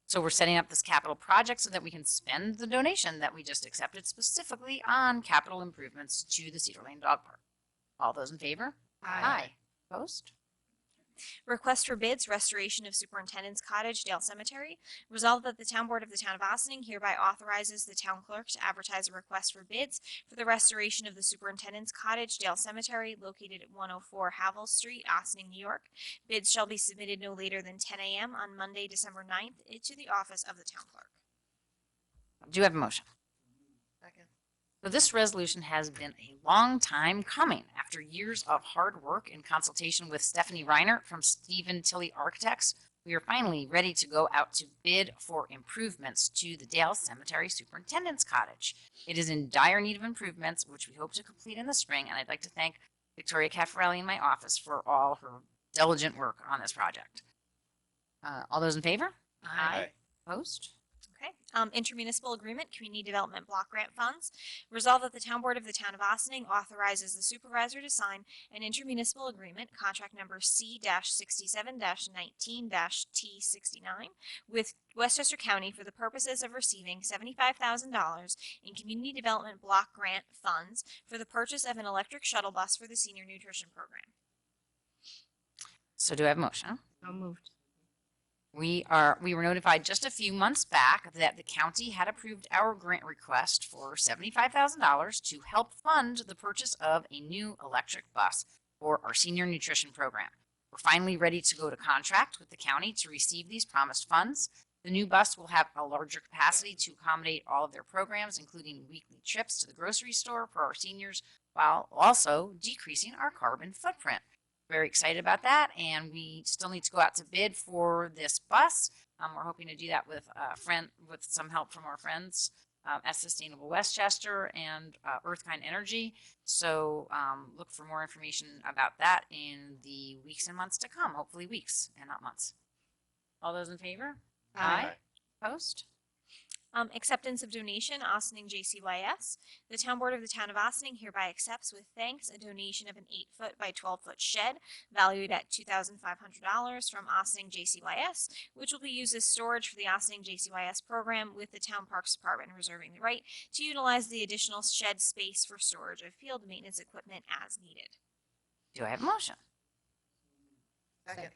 So we're setting up this capital project so that we can spend the donation that we just accepted specifically on capital improvements to the Cedar Lane Dog Park. All those in favor? Opposed? Request for bids, restoration of Superintendent's Cottage, Dale Cemetery. Resolved that the town board of the town of Ossining hereby authorizes the town clerk to advertise a request for bids for the restoration of the Superintendent's Cottage, Dale Cemetery, located at 104 Havel Street, Ossining, New York. Bids shall be submitted no later than 10 a.m. on Monday, December 9th, to the office of the town clerk. Do you have a motion? Second. So this resolution has been a long time coming. After years of hard work in consultation with Stephanie Reiner from Stephen Tilley Architects, we are finally ready to go out to bid for improvements to the Dale Cemetery Superintendent's Cottage. It is in dire need of improvements, which we hope to complete in the spring, and I'd like to thank Victoria Caffarelli in my office for all her diligent work on this project. All those in favor? Aye. Opposed? Okay. Intermunicipal agreement, community development block grant funds. Resolved that the town board of the town of Austining authorizes the supervisor to sign an intermunicipal agreement, contract number C-67-19-T69, with Westchester County for the purposes of receiving $75,000 in community development block grant funds for the purchase of an electric shuttle bus for the senior nutrition program. So do I have a motion? So moved. We were notified just a few months back that the county had approved our grant request for $75,000 to help fund the purchase of a new electric bus for our senior nutrition program. We're finally ready to go to contract with the county to receive these promised funds. The new bus will have a larger capacity to accommodate all of their programs, including weekly trips to the grocery store for our seniors, while also decreasing our carbon footprint. Very excited about that, and we still need to go out to bid for this bus. We're hoping to do that with with some help from our friends at Sustainable Westchester and Earthkind Energy. So look for more information about that in the weeks and months to come. Hopefully weeks and not months. All those in favor? Aye. Opposed? Acceptance of donation, Austining JCYS. The town board of the town of Austining hereby accepts with thanks a donation of an 8-foot by 12-foot shed valued at $2,500 from Austining JCYS, which will be used as storage for the Austining JCYS program, with the town parks department reserving the right to utilize the additional shed space for storage of field maintenance equipment as needed. Do I have a motion? Second.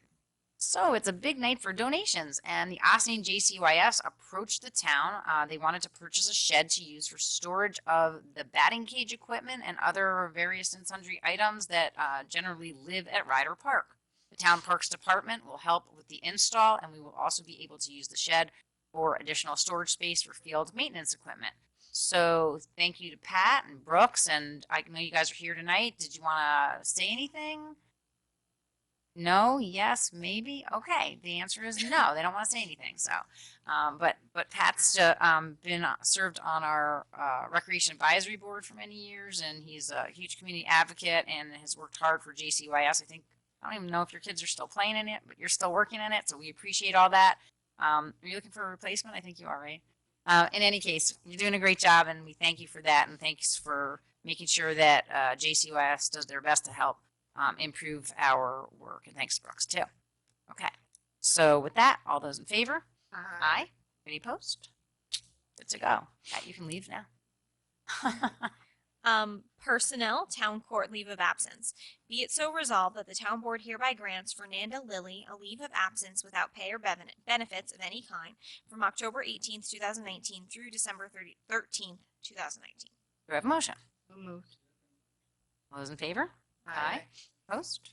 So it's a big night for donations, and the Austining JCYS approached the town. They wanted to purchase a shed to use for storage of the batting cage equipment and other various and sundry items that generally live at Ryder Park. The town parks department will help with the install, and we will also be able to use the shed for additional storage space for field maintenance equipment. So thank you to Pat and Brooks, and I know you guys are here tonight. Did you want to say anything? No, yes, maybe. Okay, the answer is no. They don't want to say anything. So, but Pat's been served on our recreation advisory board for many years, and he's a huge community advocate and has worked hard for JCYS. I don't even know if your kids are still playing in it, but you're still working in it, so we appreciate all that. Are you looking for a replacement? I think you are, right? In any case, you're doing a great job, and we thank you for that, and thanks for making sure that JCYS does their best to help improve our work. And thanks, Brooks, too. Okay. So with that, all those in favor? Aye. Any opposed? Good to go. Pat, you can leave now. Personnel, town court leave of absence. Be it so resolved that the town board hereby grants Fernanda Lilly a leave of absence without pay or benefits of any kind from October 18th, 2019 through December 13th, 2019. Do I have a motion? So moved. All those in favor? Opposed?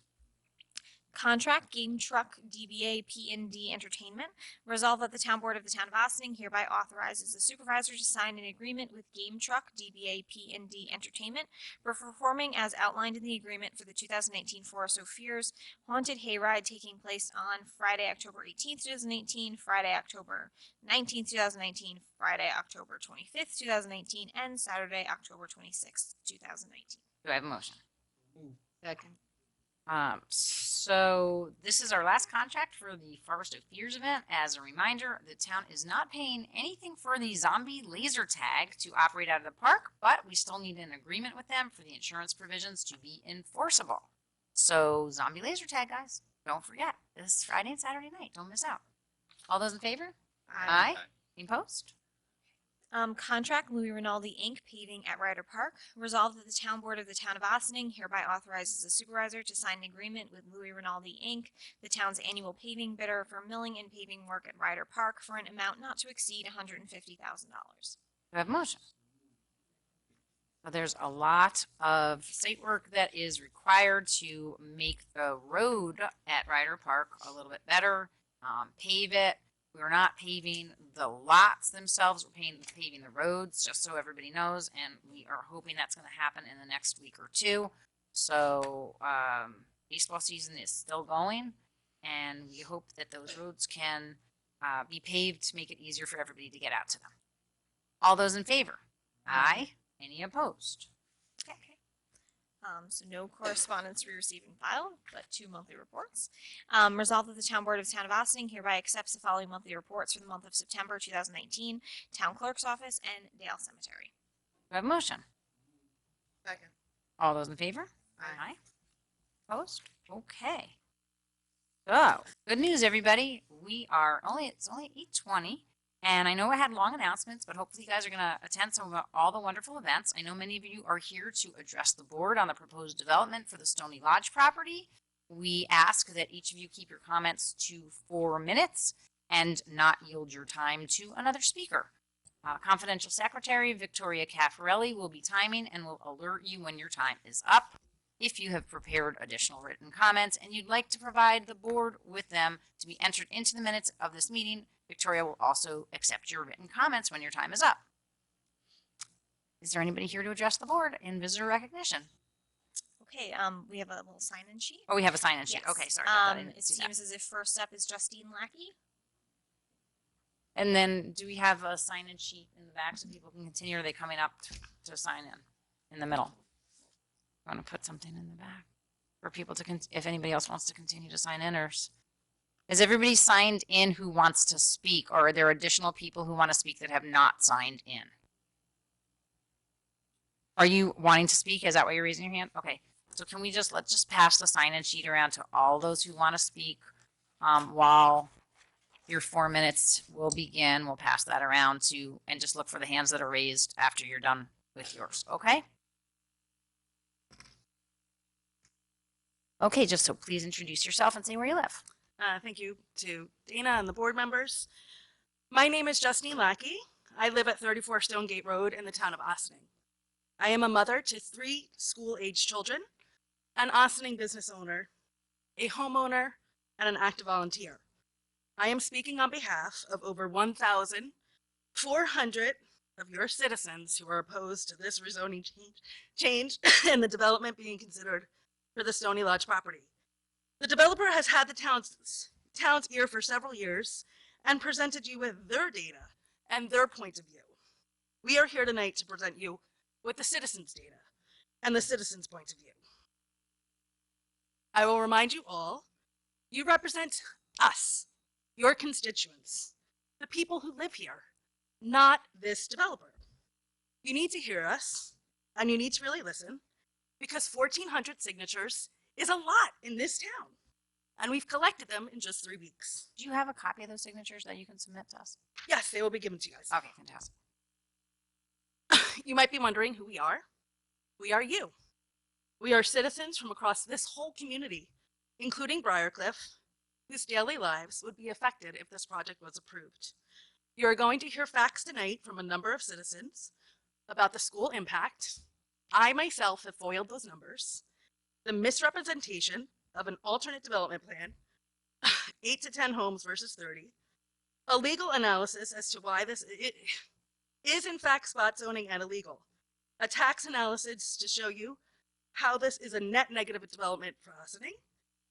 Contract Game Truck DBA P&D Entertainment. Resolved that the town board of the town of Austining hereby authorizes the supervisor to sign an agreement with Game Truck DBA P&D Entertainment for performing as outlined in the agreement for the 2019 Forest of Fears Haunted Hayride taking place on Friday, October 18th, 2018, Friday, October 19th, 2019, Friday, October 25th, 2019, and Saturday, October 26th, 2019. Do I have a motion? Second. So this is our last contract for the Forest of Fears event. As a reminder, the town is not paying anything for the zombie laser tag to operate out of the park, but we still need an agreement with them for the insurance provisions to be enforceable. So zombie laser tag, guys, don't forget, this Friday and Saturday night. Don't miss out. All those in favor? Aye. Any opposed? Contract Louis Rinaldi Inc. paving at Ryder Park. Resolved that the town board of the town of Austining hereby authorizes the supervisor to sign an agreement with Louis Rinaldi Inc., the town's annual paving bidder, for milling and paving work at Ryder Park for an amount not to exceed $150,000. Do I have a motion? Well, there's a lot of site work that is required to make the road at Ryder Park a little bit better, pave it. We're not paving the lots themselves. We're paving the roads, just so everybody knows, and we are hoping that's going to happen in the next week or two. So baseball season is still going, and we hope that those roads can be paved to make it easier for everybody to get out to them. All those in favor? Aye. Any opposed? Okay. So no correspondence we receive and file, but 2 monthly reports. Resolved that the Town Board of the Town of Austining hereby accepts the following monthly reports for the month of September 2019, Town Clerk's Office and Dale Cemetery. Do I have a motion? Second. All those in favor? Aye. Opposed? Okay. So, good news, everybody. It's only 8:20. And I know I had long announcements, but hopefully you guys are going to attend some of all the wonderful events. I know many of you are here to address the board on the proposed development for the Stony Lodge property. We ask that each of you keep your comments to 4 minutes and not yield your time to another speaker. Confidential Secretary Victoria Caffarelli will be timing and will alert you when your time is up. If you have prepared additional written comments and you'd like to provide the board with them to be entered into the minutes of this meeting, Victoria will also accept your written comments when your time is up. Is there anybody here to address the board in visitor recognition? Okay, we have a little sign-in sheet. Oh, we have a sign-in sheet. Yes. Okay, sorry. I thought I It didn't see that. seems as if first up is Justine Lackey. And then do we have a sign-in sheet in the back so people can continue? Or are they coming up to sign in the middle? I want to put something in the back for people to, if anybody else wants to continue to sign in, or is everybody signed in who wants to speak, or are there additional people who want to speak that have not signed in? Are you wanting to speak? Is that why you're raising your hand? Okay. So can we let's just pass the sign-in sheet around to all those who want to speak while your 4 minutes will begin. We'll pass that around and just look for the hands that are raised after you're done with yours. Okay? Okay, just so please introduce yourself and say where you live. Thank you to Dana and the board members. My name is Justine Lackey. I live at 34 Stonegate Road in the town of Austining. I am a mother to 3 school-age children, an Austining business owner, a homeowner, and an active volunteer. I am speaking on behalf of over 1,400 of your citizens who are opposed to this rezoning change and the development being considered for the Stony Lodge property. The developer has had the town's ear for several years and presented you with their data and their point of view. We are here tonight to present you with the citizens' data and the citizens' point of view. I will remind you all, you represent us, your constituents, the people who live here, not this developer. You need to hear us, and you need to really listen, because 1,400 signatures is a lot in this town, and we've collected them in just 3 weeks. Do you have a copy of those signatures that you can submit to us? Yes, they will be given to you guys. Okay, fantastic. You might be wondering who we are. We are you. We are citizens from across this whole community, including Briarcliff, whose daily lives would be affected if this project was approved. You are going to hear facts tonight from a number of citizens about the school impact. I myself have foiled those numbers, the misrepresentation of an alternate development plan, 8 to 10 homes versus 30, a legal analysis as to why this is in fact spot zoning and illegal, a tax analysis to show you how this is a net negative development for Austining,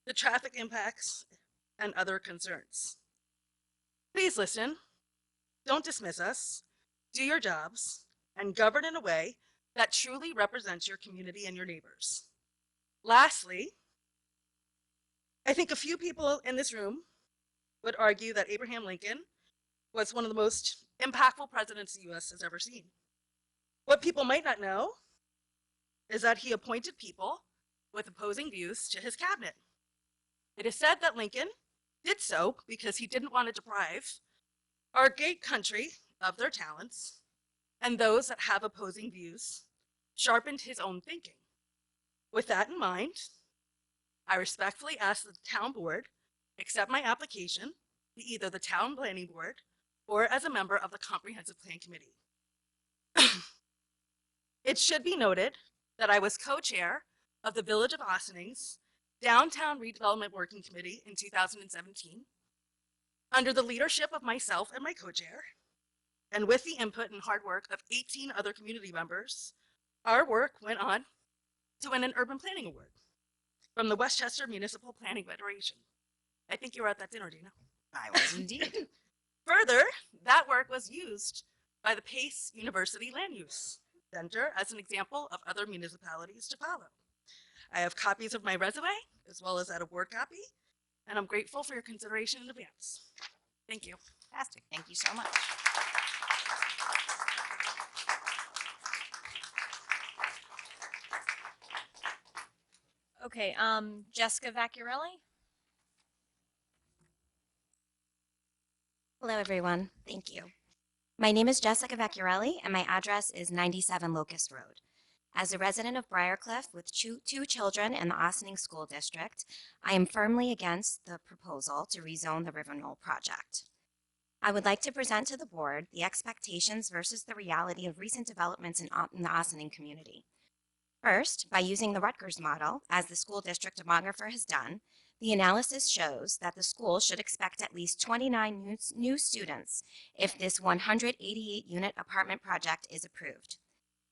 the traffic impacts, and other concerns. Please listen, don't dismiss us, do your jobs, and govern in a way that truly represents your community and your neighbors. Lastly, I think a few people in this room would argue that Abraham Lincoln was one of the most impactful presidents the U.S. has ever seen. What people might not know is that he appointed people with opposing views to his cabinet. It is said that Lincoln did so because he didn't want to deprive our great country of their talents, and those that have opposing views sharpened his own thinking. With that in mind, I respectfully ask that the town board accept my application to either the town planning board or as a member of the comprehensive plan committee. It should be noted that I was co-chair of the Village of Austining's Downtown Redevelopment Working Committee in 2017, under the leadership of myself and my co-chair, and with the input and hard work of 18 other community members. Our work went on to win an Urban Planning Award from the Westchester Municipal Planning Federation. I think you were at that dinner, Dina. I was indeed. Further, that work was used by the Pace University Land Use Center as an example of other municipalities to follow. I have copies of my resume as well as that award copy, and I'm grateful for your consideration in advance. Thank you. Fantastic. Thank you so much. Okay, Jessica Vaccarelli. Hello, everyone. Thank you. My name is Jessica Vaccarelli, and my address is 97 Locust Road. As a resident of Briarcliff with two children in the Ossining School District, I am firmly against the proposal to rezone the River Knoll project. I would like to present to the board the expectations versus the reality of recent developments in the Ossining community. First, by using the Rutgers model, as the school district demographer has done, the analysis shows that the school should expect at least 29 new students if this 188-unit apartment project is approved.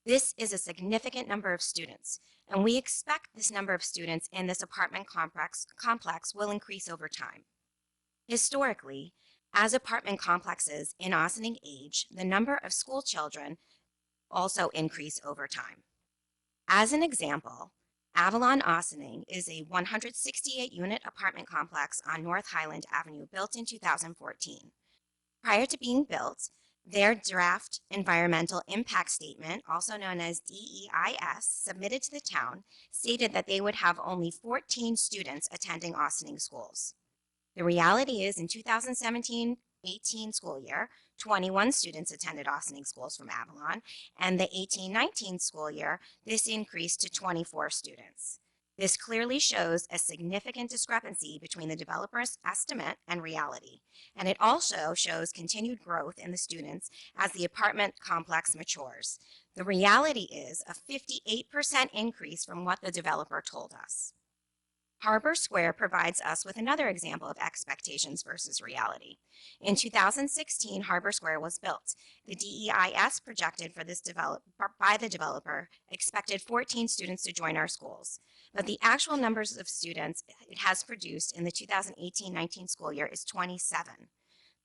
This is a significant number of students, and we expect this number of students in this apartment complex will increase over time. Historically, as apartment complexes in Ossining age, the number of school children also increase over time. As an example, Avalon Ossining is a 168-unit apartment complex on North Highland Avenue built in 2014. Prior to being built, their draft environmental impact statement, also known as DEIS, submitted to the town, stated that they would have only 14 students attending Ossining schools. The reality is, in 2017-18 school year, 21 students attended Ossining schools from Avalon, and the 18-19 school year, this increased to 24 students. This clearly shows a significant discrepancy between the developer's estimate and reality, and it also shows continued growth in the students as the apartment complex matures. The reality is a 58% increase from what the developer told us. Harbor Square provides us with another example of expectations versus reality. In 2016, Harbor Square was built. The DEIS projected for this by the developer expected 14 students to join our schools, but the actual numbers of students it has produced in the 2018-19 school year is 27.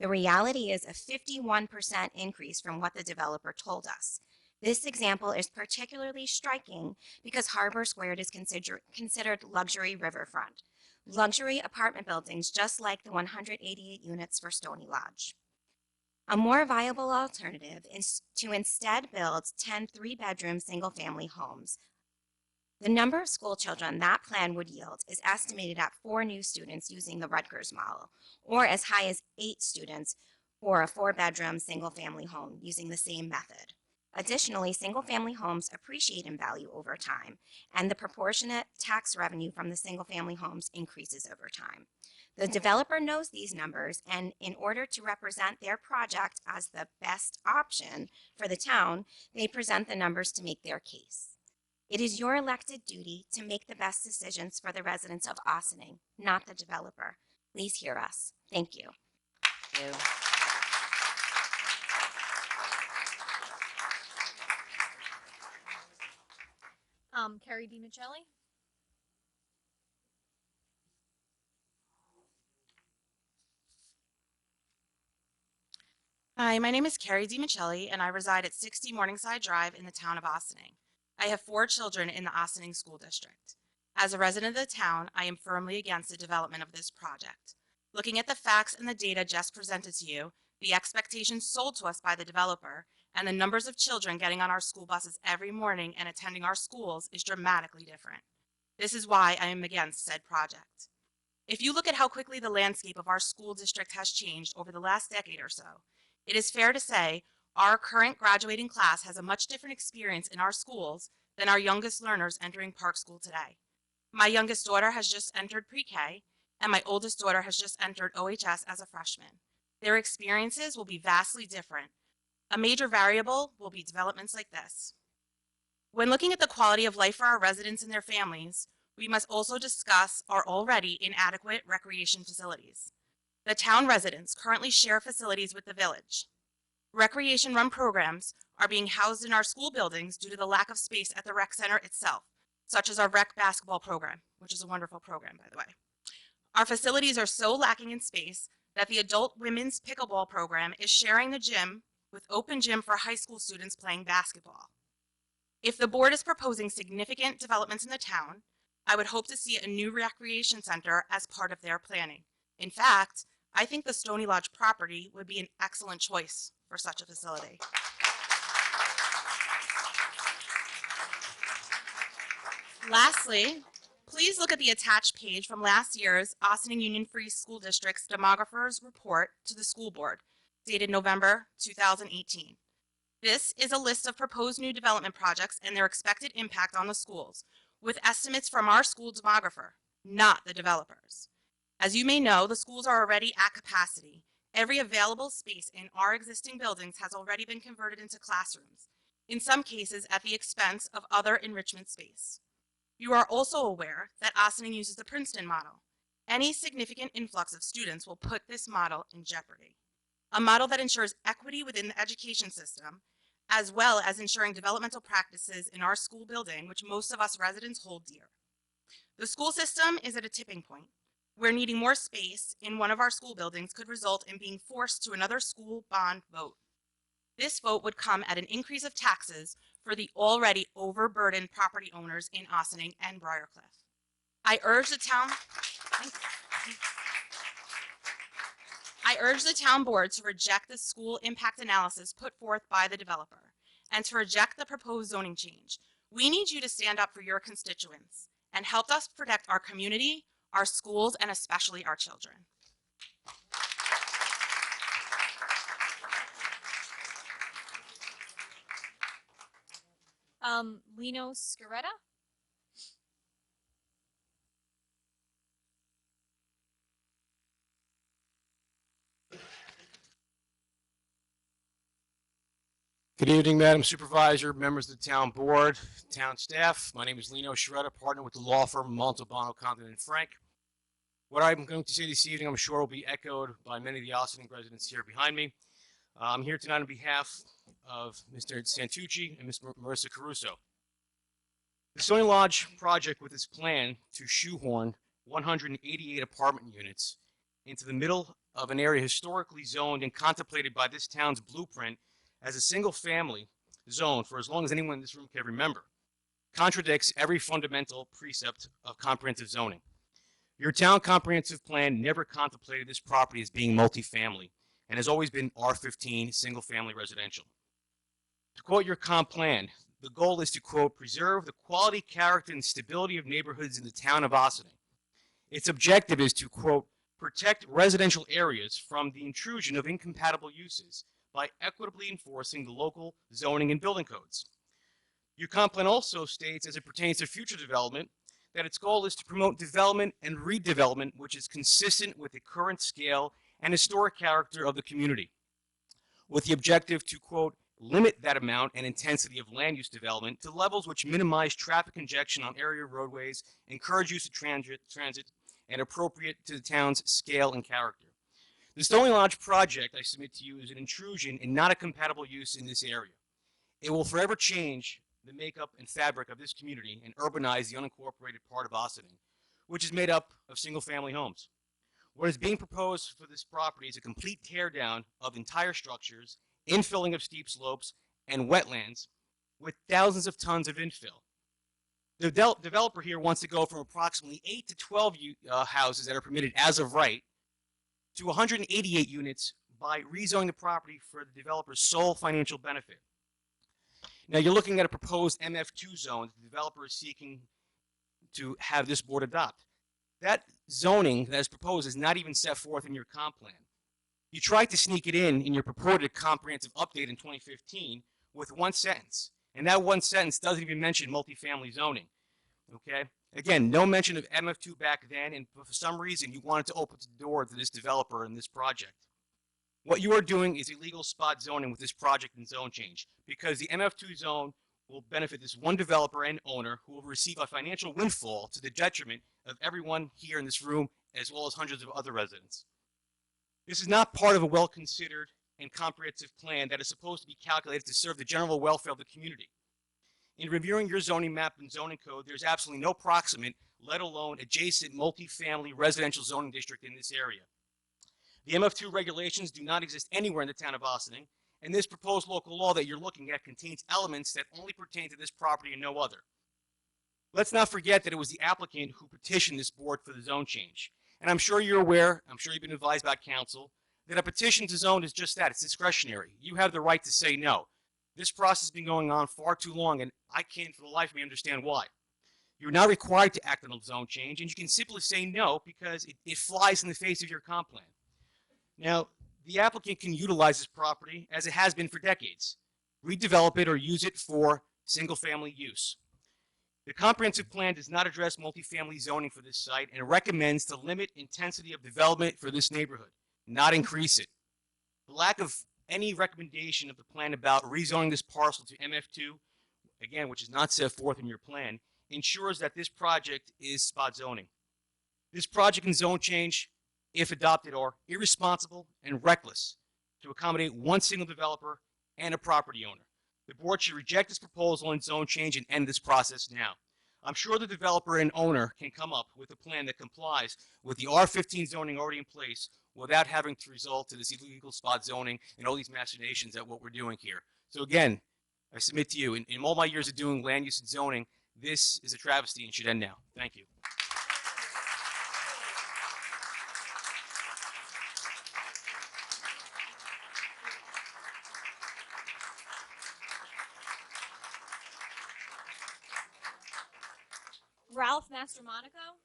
The reality is a 51% increase from what the developer told us. This example is particularly striking because Harbor Square is considered luxury riverfront, luxury apartment buildings just like the 188 units for Stony Lodge. A more viable alternative is to instead build 10 three-bedroom single-family homes. The number of school children that plan would yield is estimated at 4 new students using the Rutgers model, or as high as 8 students for a 4-bedroom single-family home using the same method. Additionally, single-family homes appreciate in value over time, and the proportionate tax revenue from the single-family homes increases over time. The developer knows these numbers, and in order to represent their project as the best option for the town, they present the numbers to make their case. It is your elected duty to make the best decisions for the residents of Ossining, not the developer. Please hear us. Thank you. Thank you. Carrie DiMichelli. Hi, my name is Carrie DiMichelli, and I reside at 60 Morningside Drive in the town of Ossining. I have 4 children in the Ossining School District. As a resident of the town, I am firmly against the development of this project. Looking at the facts and the data just presented to you, the expectations sold to us by the developer, and the numbers of children getting on our school buses every morning and attending our schools is dramatically different. This is why I am against said project. If you look at how quickly the landscape of our school district has changed over the last decade or so, it is fair to say our current graduating class has a much different experience in our schools than our youngest learners entering Park School today. My youngest daughter has just entered pre-K, and my oldest daughter has just entered OHS as a freshman. Their experiences will be vastly different. A major variable will be developments like this. When looking at the quality of life for our residents and their families, we must also discuss our already inadequate recreation facilities. The town residents currently share facilities with the village. Recreation run programs are being housed in our school buildings due to the lack of space at the rec center itself, such as our rec basketball program, which is a wonderful program, by the way. Our facilities are so lacking in space that the adult women's pickleball program is sharing the gym with open gym for high school students playing basketball. If the board is proposing significant developments in the town, I would hope to see a new recreation center as part of their planning. In fact, I think the Stony Lodge property would be an excellent choice for such a facility. Lastly, please look at the attached page from last year's Ossining Union Free School District's Demographers Report to the School Board, dated November 2018. This is a list of proposed new development projects and their expected impact on the schools, with estimates from our school demographer, not the developers. As you may know, the schools are already at capacity. Every available space in our existing buildings has already been converted into classrooms, in some cases at the expense of other enrichment space. You are also aware that Ossining uses the Princeton model. Any significant influx of students will put this model in jeopardy. A model that ensures equity within the education system, as well as ensuring developmental practices in our school building, which most of us residents hold dear. The school system is at a tipping point, where needing more space in one of our school buildings could result in being forced to another school bond vote. This vote would come at an increase of taxes for the already overburdened property owners in Ossining and Briarcliff. I urge the town board to reject the school impact analysis put forth by the developer and to reject the proposed zoning change. We need you to stand up for your constituents and help us protect our community, our schools, and especially our children. Lino Scaretta. Good evening, Madam Supervisor, members of the town board, town staff. My name is Lino Sciaretta, partner with the law firm Montalbano, Condon and Frank. What I'm going to say this evening, I'm sure will be echoed by many of the Ossining residents here behind me. I'm here tonight on behalf of Mr. Santucci and Ms. Marissa Caruso. The Stony Lodge project, with its plan to shoehorn 188 apartment units into the middle of an area historically zoned and contemplated by this town's blueprint as a single-family zone for as long as anyone in this room can remember, contradicts every fundamental precept of comprehensive zoning. Your town comprehensive plan never contemplated this property as being multifamily and has always been R15, single-family residential. To quote your comp plan, the goal is to, quote, preserve the quality, character, and stability of neighborhoods in the town of Ossining. Its objective is to, quote, protect residential areas from the intrusion of incompatible uses by equitably enforcing the local zoning and building codes. Your comp plan also states, as it pertains to future development, that its goal is to promote development and redevelopment which is consistent with the current scale and historic character of the community, with the objective to, quote, limit that amount and intensity of land use development to levels which minimize traffic congestion on area roadways, encourage use of transit, and appropriate to the town's scale and character. The Stony Lodge project, I submit to you, is an intrusion and not a compatible use in this area. It will forever change the makeup and fabric of this community and urbanize the unincorporated part of Ossining, which is made up of single-family homes. What is being proposed for this property is a complete teardown of entire structures, infilling of steep slopes, and wetlands with thousands of tons of infill. The developer here wants to go from approximately 8 to 12 houses that are permitted as of right to 188 units by rezoning the property for the developer's sole financial benefit. Now you're looking at a proposed MF2 zone the developer is seeking to have this board adopt. That zoning that is proposed is not even set forth in your comp plan. You tried to sneak it in your purported comprehensive update in 2015 with one sentence, and that one sentence doesn't even mention multifamily zoning, okay? Again, no mention of MF2 back then, and for some reason you wanted to open the door to this developer and this project. What you are doing is illegal spot zoning with this project and zone change, because the MF2 zone will benefit this one developer and owner who will receive a financial windfall to the detriment of everyone here in this room, as well as hundreds of other residents. This is not part of a well-considered and comprehensive plan that is supposed to be calculated to serve the general welfare of the community. In reviewing your zoning map and zoning code, there's absolutely no proximate, let alone adjacent multifamily residential zoning district in this area. The MF2 regulations do not exist anywhere in the town of Ossining, and this proposed local law that you're looking at contains elements that only pertain to this property and no other. Let's not forget that it was the applicant who petitioned this board for the zone change. And I'm sure you're aware, I'm sure you've been advised by council, that a petition to zone is just that, it's discretionary. You have the right to say no. This process has been going on far too long, and I can't for the life of me understand why. You're not required to act on a zone change, and you can simply say no because it flies in the face of your comp plan. Now, the applicant can utilize this property as it has been for decades, redevelop it or use it for single-family use. The comprehensive plan does not address multifamily zoning for this site and recommends to limit intensity of development for this neighborhood, not increase it. The lack of any recommendation of the plan about rezoning this parcel to MF2, again, which is not set forth in your plan, ensures that this project is spot zoning. This project and zone change, if adopted, are irresponsible and reckless to accommodate one single developer and a property owner. The board should reject this proposal and zone change and end this process now. I'm sure the developer and owner can come up with a plan that complies with the R15 zoning already in place without having to result to this illegal spot zoning and all these machinations at what we're doing here. So again, I submit to you, in all my years of doing land use and zoning, this is a travesty and should end now. Thank you. Ralph Mastromonaco.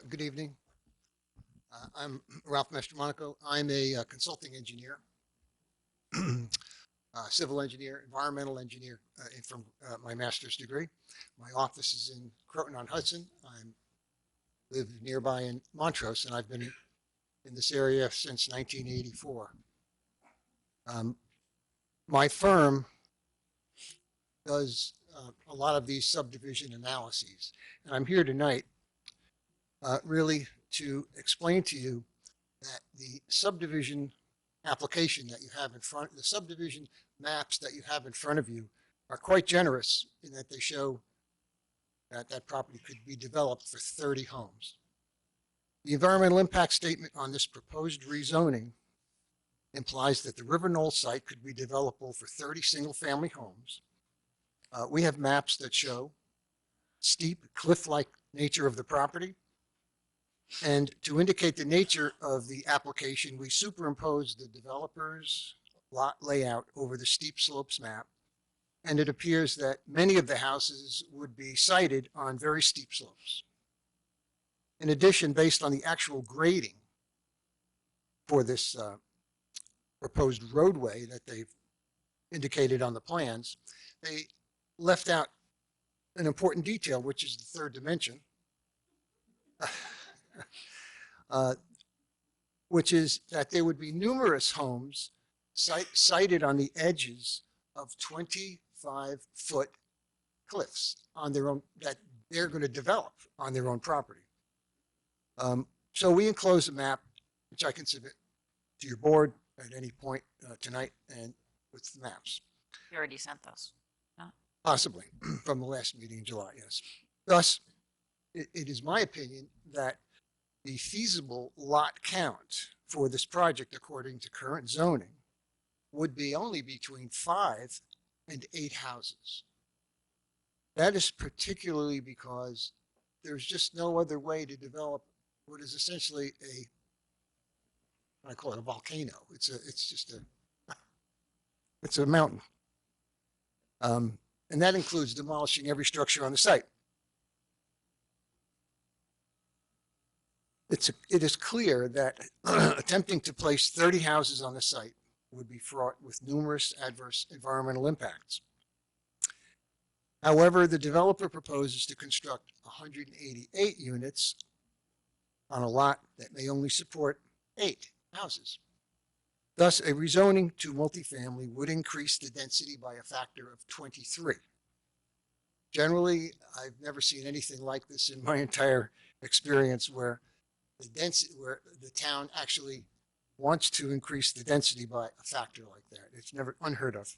Good evening. I'm Ralph Mastromonaco. I'm a consulting engineer, civil engineer, environmental engineer from my master's degree. My office is in Croton-on-Hudson. I live nearby in Montrose, and I've been in this area since 1984. My firm does a lot of these subdivision analyses, and I'm here tonight really to explain to you that the subdivision application that you have in front, the subdivision maps that you have in front of you are quite generous in that they show that that property could be developed for 30 homes. The environmental impact statement on this proposed rezoning implies that the River Knoll site could be developable for 30 single-family homes. We have maps that show steep cliff-like nature of the property. And to indicate the nature of the application, we superimpose the developer's lot layout over the steep slopes map. And it appears that many of the houses would be sited on very steep slopes. In addition, based on the actual grading for this proposed roadway that they've indicated on the plans, they left out an important detail, which is the third dimension. Which is that there would be numerous homes sited on the edges of 25-foot cliffs on their own, that they're going to develop on their own property. So we enclose a map, which I can submit to your board at any point tonight, and with the maps. You already sent those. Possibly from the last meeting in July, yes. Thus, it is my opinion that the feasible lot count for this project, according to current zoning, would be only between 5 and 8 houses. That is particularly because there's just no other way to develop what is essentially I call it a volcano. It's a mountain. And that includes demolishing every structure on the site. It is clear that attempting to place 30 houses on the site would be fraught with numerous adverse environmental impacts. However, the developer proposes to construct 188 units on a lot that may only support 8 houses. Thus, a rezoning to multifamily would increase the density by a factor of 23. Generally, I've never seen anything like this in my entire experience where the town actually wants to increase the density by a factor like that. It's never unheard of.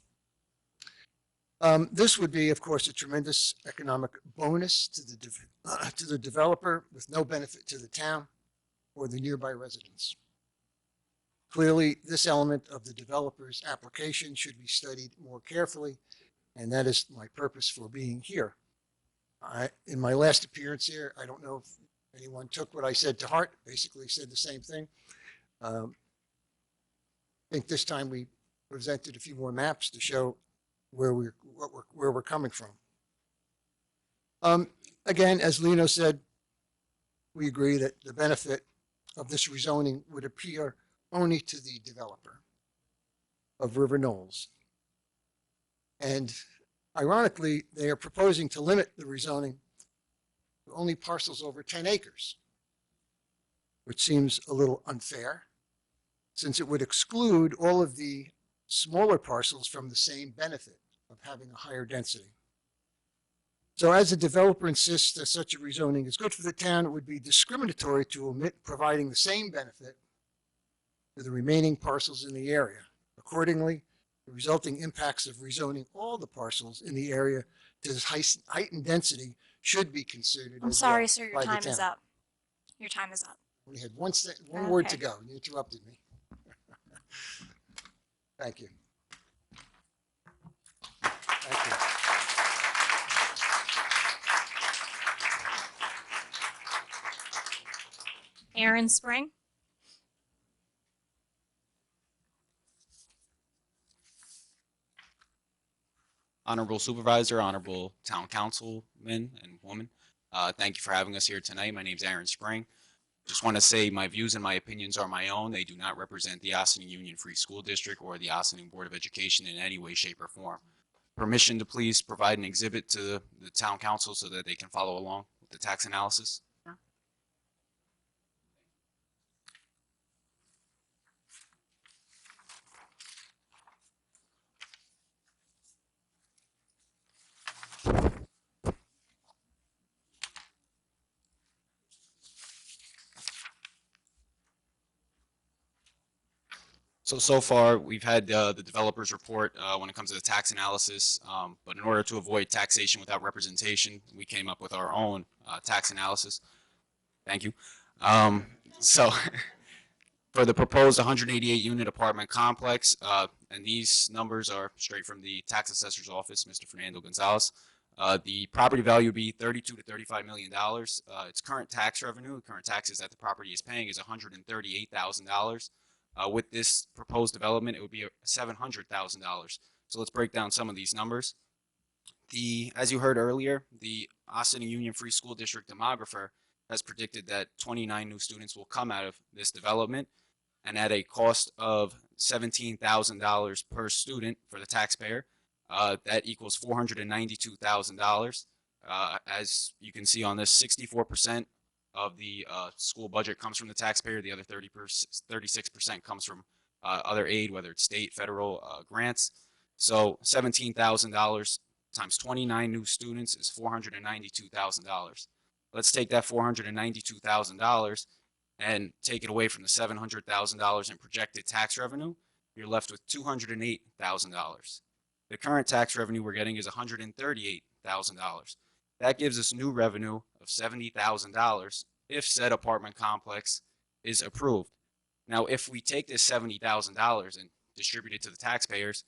This would be, of course, a tremendous economic bonus to the developer with no benefit to the town or the nearby residents. Clearly, this element of the developer's application should be studied more carefully, and that is my purpose for being here. In my last appearance here, I don't know if anyone took what I said to heart, basically said the same thing. I think this time we presented a few more maps to show where we're coming from. Again, as Lino said, we agree that the benefit of this rezoning would appear only to the developer of River Knolls. And ironically, they are proposing to limit the rezoning to only parcels over 10 acres, which seems a little unfair, since it would exclude all of the smaller parcels from the same benefit of having a higher density. So as the developer insists that such a rezoning is good for the town, it would be discriminatory to omit providing the same benefit to the remaining parcels in the area. Accordingly, the resulting impacts of rezoning all the parcels in the area to this heightened density should be considered. I'm as sorry, well sir, your by the time is town. up. Your time is up. We had one word to Okay. go. You interrupted me. Thank you. Thank you. Aaron Spring. Honorable Supervisor, Honorable Town Councilman and woman, thank you for having us here tonight. My name is Aaron Spring. Just want to say my views and my opinions are my own. They do not represent the Ossining Union Free School District or the Ossining Board of Education in any way, shape, or form. Permission to please provide an exhibit to the Town Council so that they can follow along with the tax analysis. So far, we've had the developer's report when it comes to the tax analysis, but in order to avoid taxation without representation, we came up with our own tax analysis. Thank you. So for the proposed 188 unit apartment complex, and these numbers are straight from the tax assessor's office, Mr. Fernando Gonzalez. The property value would be $32 to $35 million. Its current tax revenue, the current taxes that the property is paying is $138,000. With this proposed development, it would be $700,000. So let's break down some of these numbers. As you heard earlier, the Ossining Union Free School District demographer has predicted that 29 new students will come out of this development, and at a cost of $17,000 per student for the taxpayer, that equals $492,000. As you can see on this, 64% of the school budget comes from the taxpayer. The other 36% comes from other aid, whether it's state, federal grants. So $17,000 times 29 new students is $492,000. Let's take that $492,000 and take it away from the $700,000 in projected tax revenue. You're left with $208,000. The current tax revenue we're getting is $138,000. That gives us new revenue of $70,000 if said apartment complex is approved. Now, if we take this $70,000 and distribute it to the taxpayers,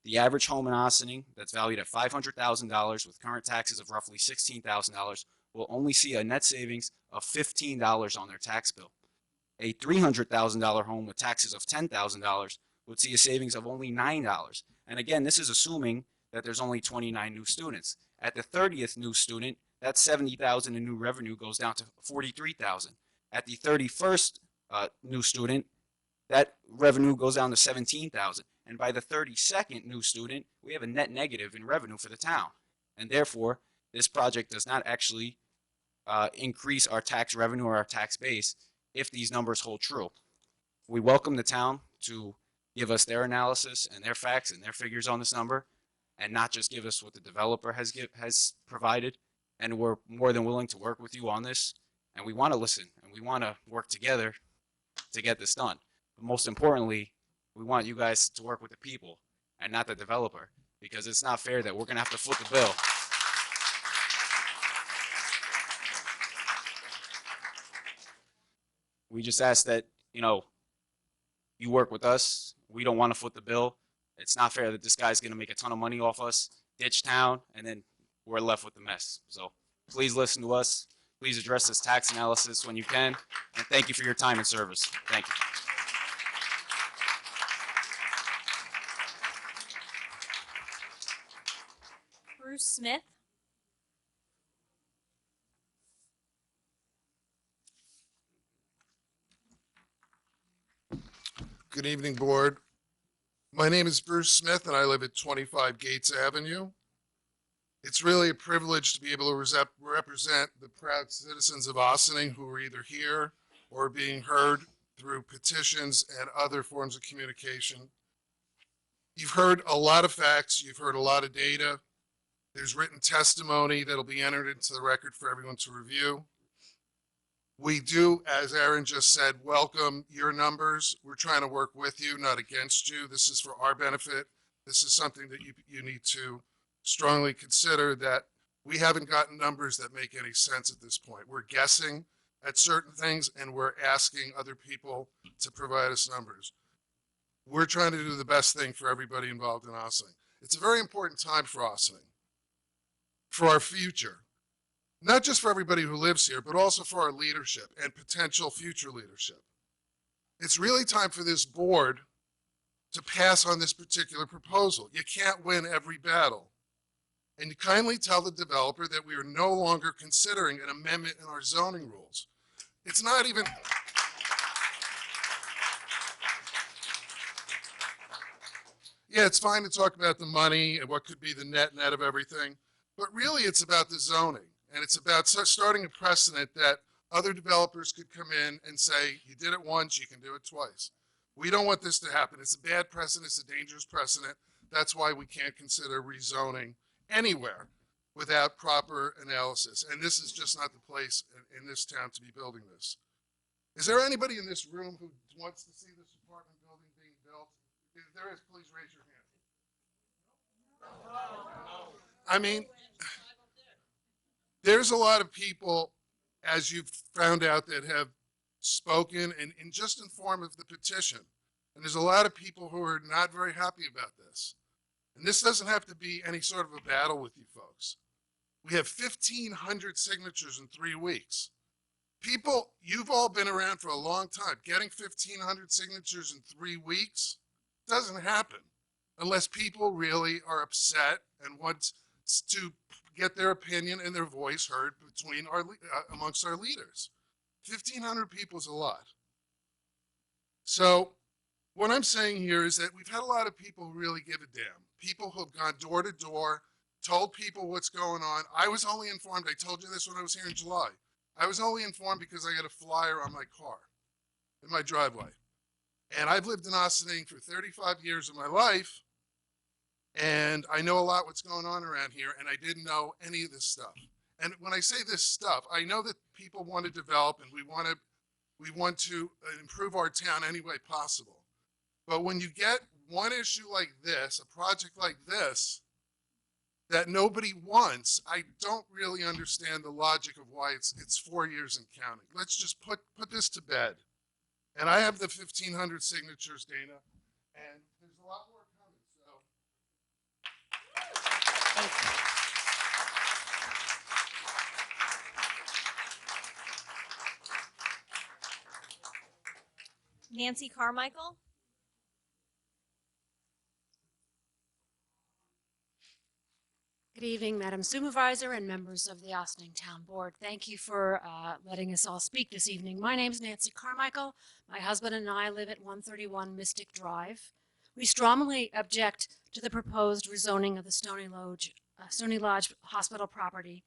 the average home in Ossining that's valued at $500,000 with current taxes of roughly $16,000 will only see a net savings of $15 on their tax bill. A $300,000 home with taxes of $10,000 would see a savings of only $9. And again, this is assuming that there's only 29 new students. At the 30th new student, that $70,000 in new revenue goes down to $43,000. At the 31st new student, that revenue goes down to $17,000. And by the 32nd new student, we have a net negative in revenue for the town. And therefore, this project does not actually increase our tax revenue or our tax base if these numbers hold true. We welcome the town to give us their analysis and their facts and their figures on this number, and not just give us what the developer has provided. And we're more than willing to work with you on this. And we want to listen and we want to work together to get this done. But most importantly, we want you guys to work with the people and not the developer, because it's not fair that we're going to have to foot the bill. We just ask that, you You work with us. We don't want to foot the bill. It's not fair that this guy's going to make a ton of money off us, ditch town, and then we're left with the mess. So please listen to us. Please address this tax analysis when you can. And thank you for your time and service. Thank you. Bruce Smith. Good evening, board. My name is Bruce Smith and I live at 25 Gates Avenue. It's really a privilege to be able to represent the proud citizens of Ossining who are either here or being heard through petitions and other forms of communication. You've heard a lot of facts, you've heard a lot of data. There's written testimony that'll be entered into the record for everyone to review. We do, as Aaron just said, welcome your numbers. We're trying to work with you, not against you. This is for our benefit. This is something that you need to strongly consider, that we haven't gotten numbers that make any sense at this point. We're guessing at certain things and we're asking other people to provide us numbers. We're trying to do the best thing for everybody involved in Ossining. It's a very important time for Ossining, for our future. Not just for everybody who lives here, but also for our leadership and potential future leadership. It's really time for this board to pass on this particular proposal. You can't win every battle. And you kindly tell the developer that we are no longer considering an amendment in our zoning rules. It's not even... Yeah, it's fine to talk about the money and what could be the net of everything, but really it's about the zoning. And it's about starting a precedent that other developers could come in and say, you did it once, you can do it twice. We don't want this to happen. It's a bad precedent. It's a dangerous precedent. That's why we can't consider rezoning anywhere without proper analysis. And this is just not the place in this town to be building this. Is there anybody in this room who wants to see this apartment building being built? If there is, please raise your hand. I mean, there's a lot of people, as you've found out, that have spoken and just in form of the petition. And there's a lot of people who are not very happy about this. And this doesn't have to be any sort of a battle with you folks. We have 1,500 signatures in 3 weeks. People, you've all been around for a long time. Getting 1,500 signatures in 3 weeks doesn't happen unless people really are upset and want to get their opinion and their voice heard between amongst our leaders. 1,500 people is a lot. So what I'm saying here is that we've had a lot of people who really give a damn. People who have gone door to door, told people what's going on. I was only informed, I told you this when I was here in July. I was only informed because I got a flyer on my car in my driveway. And I've lived in Ossining for 35 years of my life. And I know a lot what's going on around here, and I didn't know any of this stuff. And when I say this stuff, I know that people want to develop and we want to improve our town any way possible. But when you get one issue like this, a project like this, that nobody wants, I don't really understand the logic of why it's 4 years and counting. Let's just put this to bed. And I have the 1,500 signatures, Dana, and there's a lot more coming, so. Nancy Carmichael. Good evening, Madam Supervisor and members of the Ossining Town Board. Thank you for letting us all speak this evening. My name is Nancy Carmichael. My husband and I live at 131 Mystic Drive. We strongly object to the proposed rezoning of the Stony Lodge Hospital property.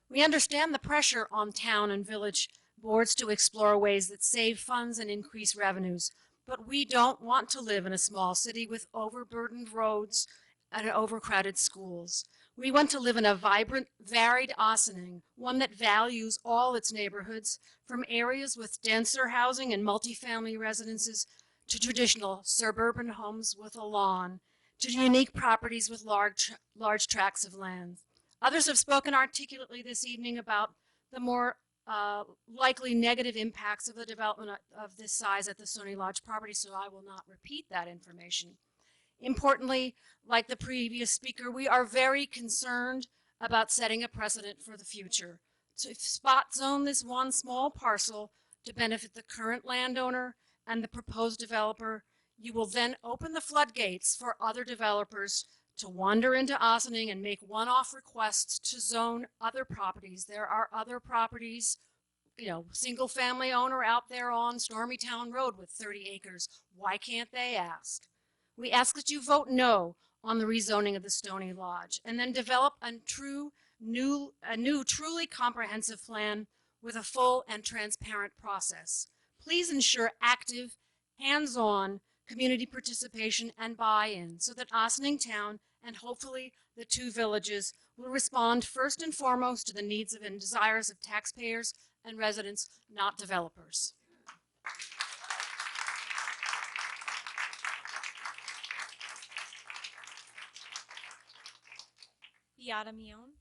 We understand the pressure on town and village boards to explore ways that save funds and increase revenues, but we don't want to live in a small city with overburdened roads and overcrowded schools. We want to live in a vibrant, varied Ossining, one that values all its neighborhoods, from areas with denser housing and multifamily residences to traditional suburban homes with a lawn, to unique properties with large tracts of land. Others have spoken articulately this evening about the more likely negative impacts of the development of this size at the Stony Lodge property, so I will not repeat that information. Importantly, like the previous speaker, we are very concerned about setting a precedent for the future. To spot zone this one small parcel to benefit the current landowner and the proposed developer, you will then open the floodgates for other developers to wander into Ossining and make one-off requests to zone other properties. There are other properties, single family owner out there on Stormy Town Road with 30 acres. Why can't they ask? We ask that you vote no on the rezoning of the Stony Lodge and then develop a new truly comprehensive plan with a full and transparent process. Please ensure active, hands-on community participation and buy-in so that Ossining Town and hopefully the two villages will respond first and foremost to the needs and desires of taxpayers and residents, not developers. Beata Mion.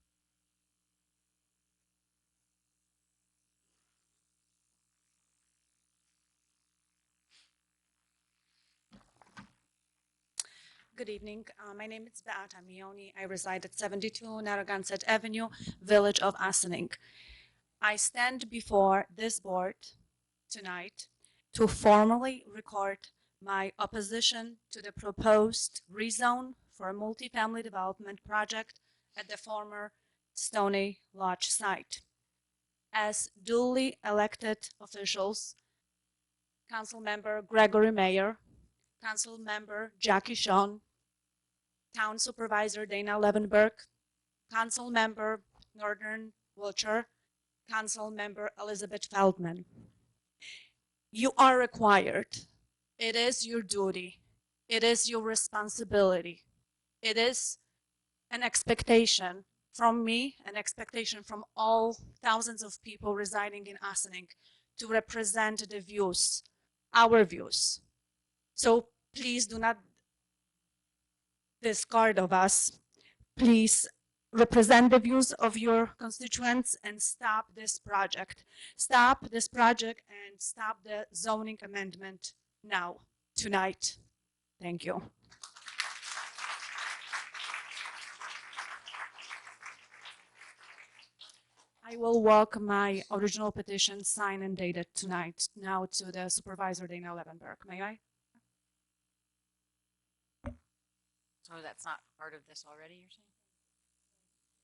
Good evening. My name is Beata Mioni. I reside at 72 Narragansett Avenue, Village of Ossining. I stand before this board tonight to formally record my opposition to the proposed rezone for a multifamily development project at the former Stony Lodge site. As duly elected officials, Council Member Gregory Mayer, Council Member Jackie Sean, Town Supervisor Dana Levenberg, Council Member Northern Wiltshire, Council Member Elizabeth Feldman. You are required. It is your duty. It is your responsibility. It is an expectation from me, an expectation from all thousands of people residing in Ossining to represent the views, our views. So please do not discard of us. Please represent the views of your constituents and stop this project. Stop this project and stop the zoning amendment now, tonight. Thank you. I will walk my original petition signed and dated tonight now to the Supervisor Dana Levenberg. May I? So that's not part of this already, you're saying?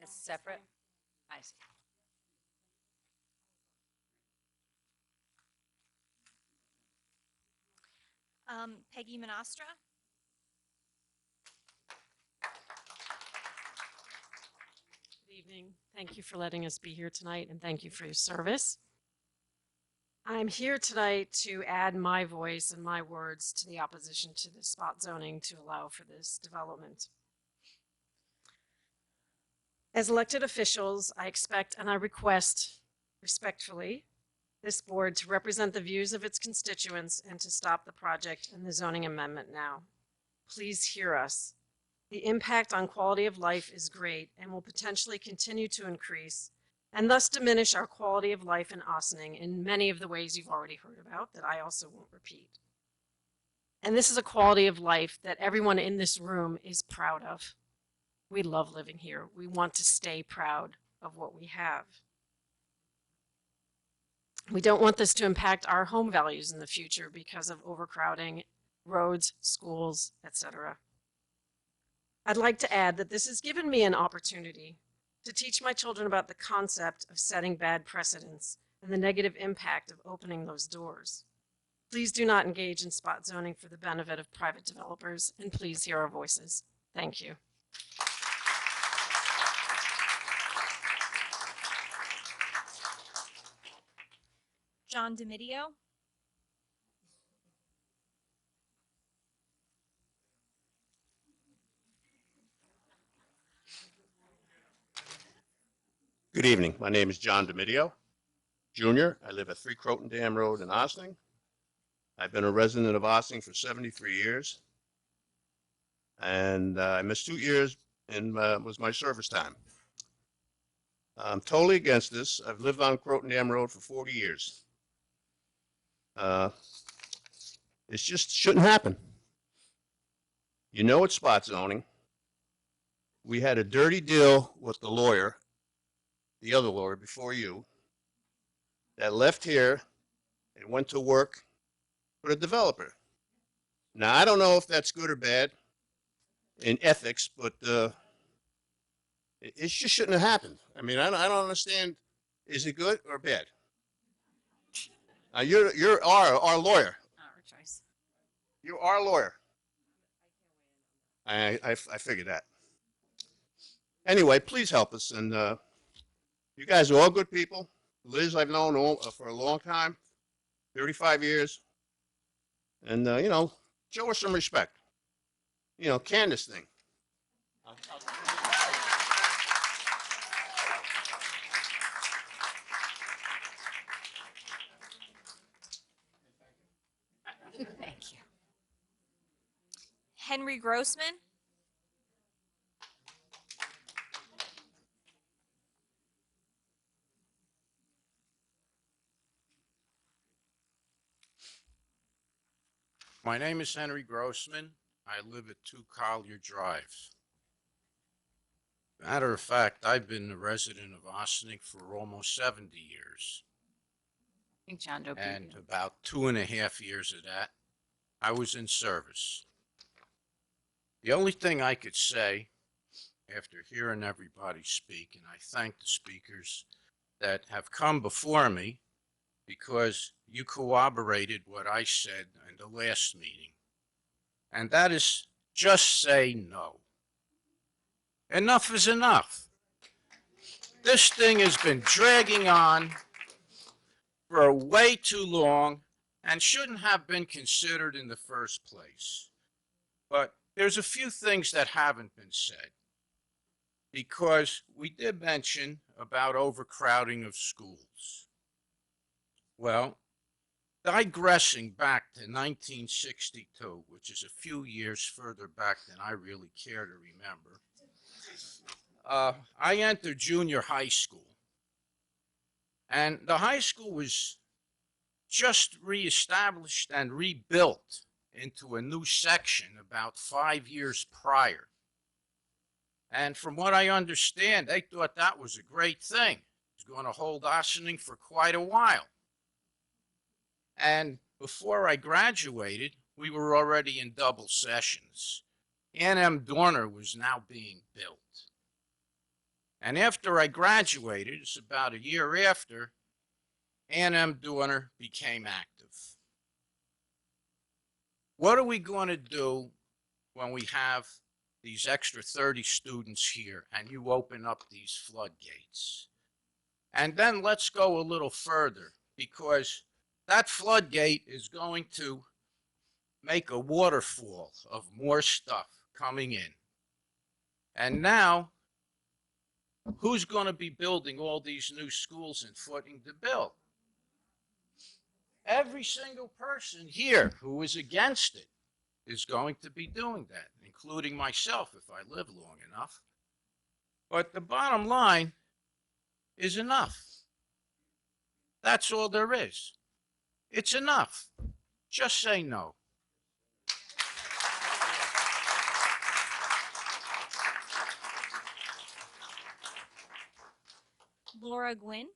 It's separate? I see. Peggy Monastra. Good evening. Thank you for letting us be here tonight, and thank you for your service. I'm here tonight to add my voice and my words to the opposition to the spot zoning to allow for this development. As elected officials, I expect and I request respectfully this board to represent the views of its constituents and to stop the project and the zoning amendment now. Please hear us. The impact on quality of life is great and will potentially continue to increase and thus diminish our quality of life in Ossining in many of the ways you've already heard about that I also won't repeat. And this is a quality of life that everyone in this room is proud of. We love living here. We want to stay proud of what we have. We don't want this to impact our home values in the future because of overcrowding, roads, schools, etc. I'd like to add that this has given me an opportunity to teach my children about the concept of setting bad precedents and the negative impact of opening those doors. Please do not engage in spot zoning for the benefit of private developers, and please hear our voices. Thank you. John DiMidio. Good evening. My name is John DiMidio, Jr. I live at 3 Croton Dam Road in Ossining. I've been a resident of Ossining for 73 years. And I missed 2 years and was my service time. I'm totally against this. I've lived on Croton Dam Road for 40 years. It just shouldn't happen. You know it's spot zoning. We had a dirty deal with the lawyer, the other lawyer before you, that left here and went to work for the developer. Now, I don't know if that's good or bad in ethics, but it just shouldn't have happened. I mean, I don't understand. Is it good or bad? You're our lawyer. Our choice. You're our lawyer. I figured that. Anyway, please help us. And you guys are all good people. Liz, I've known for a long time, 35 years. And, you know, show her some respect. You know, can this thing. Thank you. Henry Grossman. My name is Henry Grossman. I live at 2 Collier Drive. Matter of fact, I've been a resident of Ossining for almost 70 years. I think John Doe beat And you. about 2.5 years of that, I was in service. The only thing I could say after hearing everybody speak, and I thank the speakers that have come before me because you corroborated what I said in the last meeting, and that is just say no. Enough is enough. This thing has been dragging on for way too long and shouldn't have been considered in the first place. But there's a few things that haven't been said, because we did mention about overcrowding of schools. Well, digressing back to 1962, which is a few years further back than I really care to remember, I entered junior high school. And the high school was just reestablished and rebuilt into a new section about 5 years prior. And from what I understand, they thought that was a great thing. It was going to hold Ossining for quite a while. And before I graduated, we were already in double sessions. Ann M. Dorner was now being built. And after I graduated, it's about a year after, Ann M. Dorner became active. What are we going to do when we have these extra 30 students here and you open up these floodgates? And then let's go a little further, because that floodgate is going to make a waterfall of more stuff coming in. And now, who's going to be building all these new schools and footing the bill? Every single person here who is against it is going to be doing that, including myself if I live long enough. But the bottom line is enough. That's all there is. It's enough. Just say no. Laura Gwynn.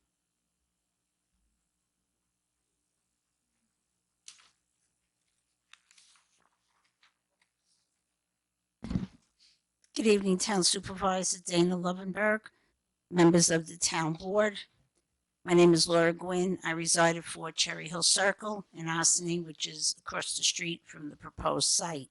Good evening, Town Supervisor Dana Lovenberg, members of the Town Board. My name is Laura Gwynn. I reside at 4 Cherry Hill Circle in Ossining, which is across the street from the proposed site.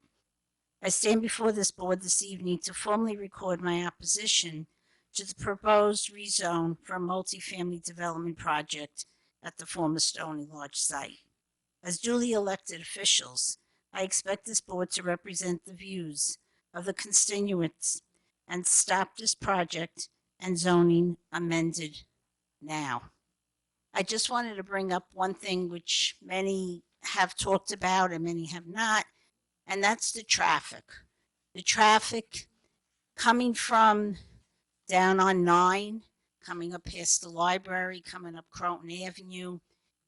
I stand before this board this evening to formally record my opposition to the proposed rezone for a multifamily development project at the former Stony Lodge site. As duly elected officials, I expect this board to represent the views of the constituents and stop this project and zoning amended now. I just wanted to bring up one thing which many have talked about and many have not, and that's the traffic. The traffic coming from down on 9, coming up past the library, coming up Croton Avenue,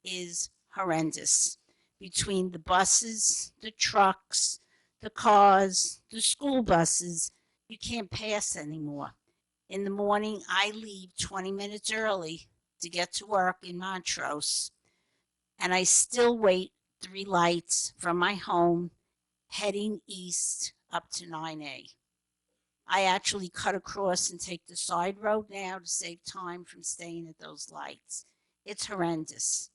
is horrendous. Between the buses, the trucks, the cars, the school buses, you can't pass anymore. In the morning, I leave 20 minutes early to get to work in Montrose, and I still wait 3 lights from my home heading east up to 9A. I actually cut across and take the side road now to save time from staying at those lights. It's horrendous.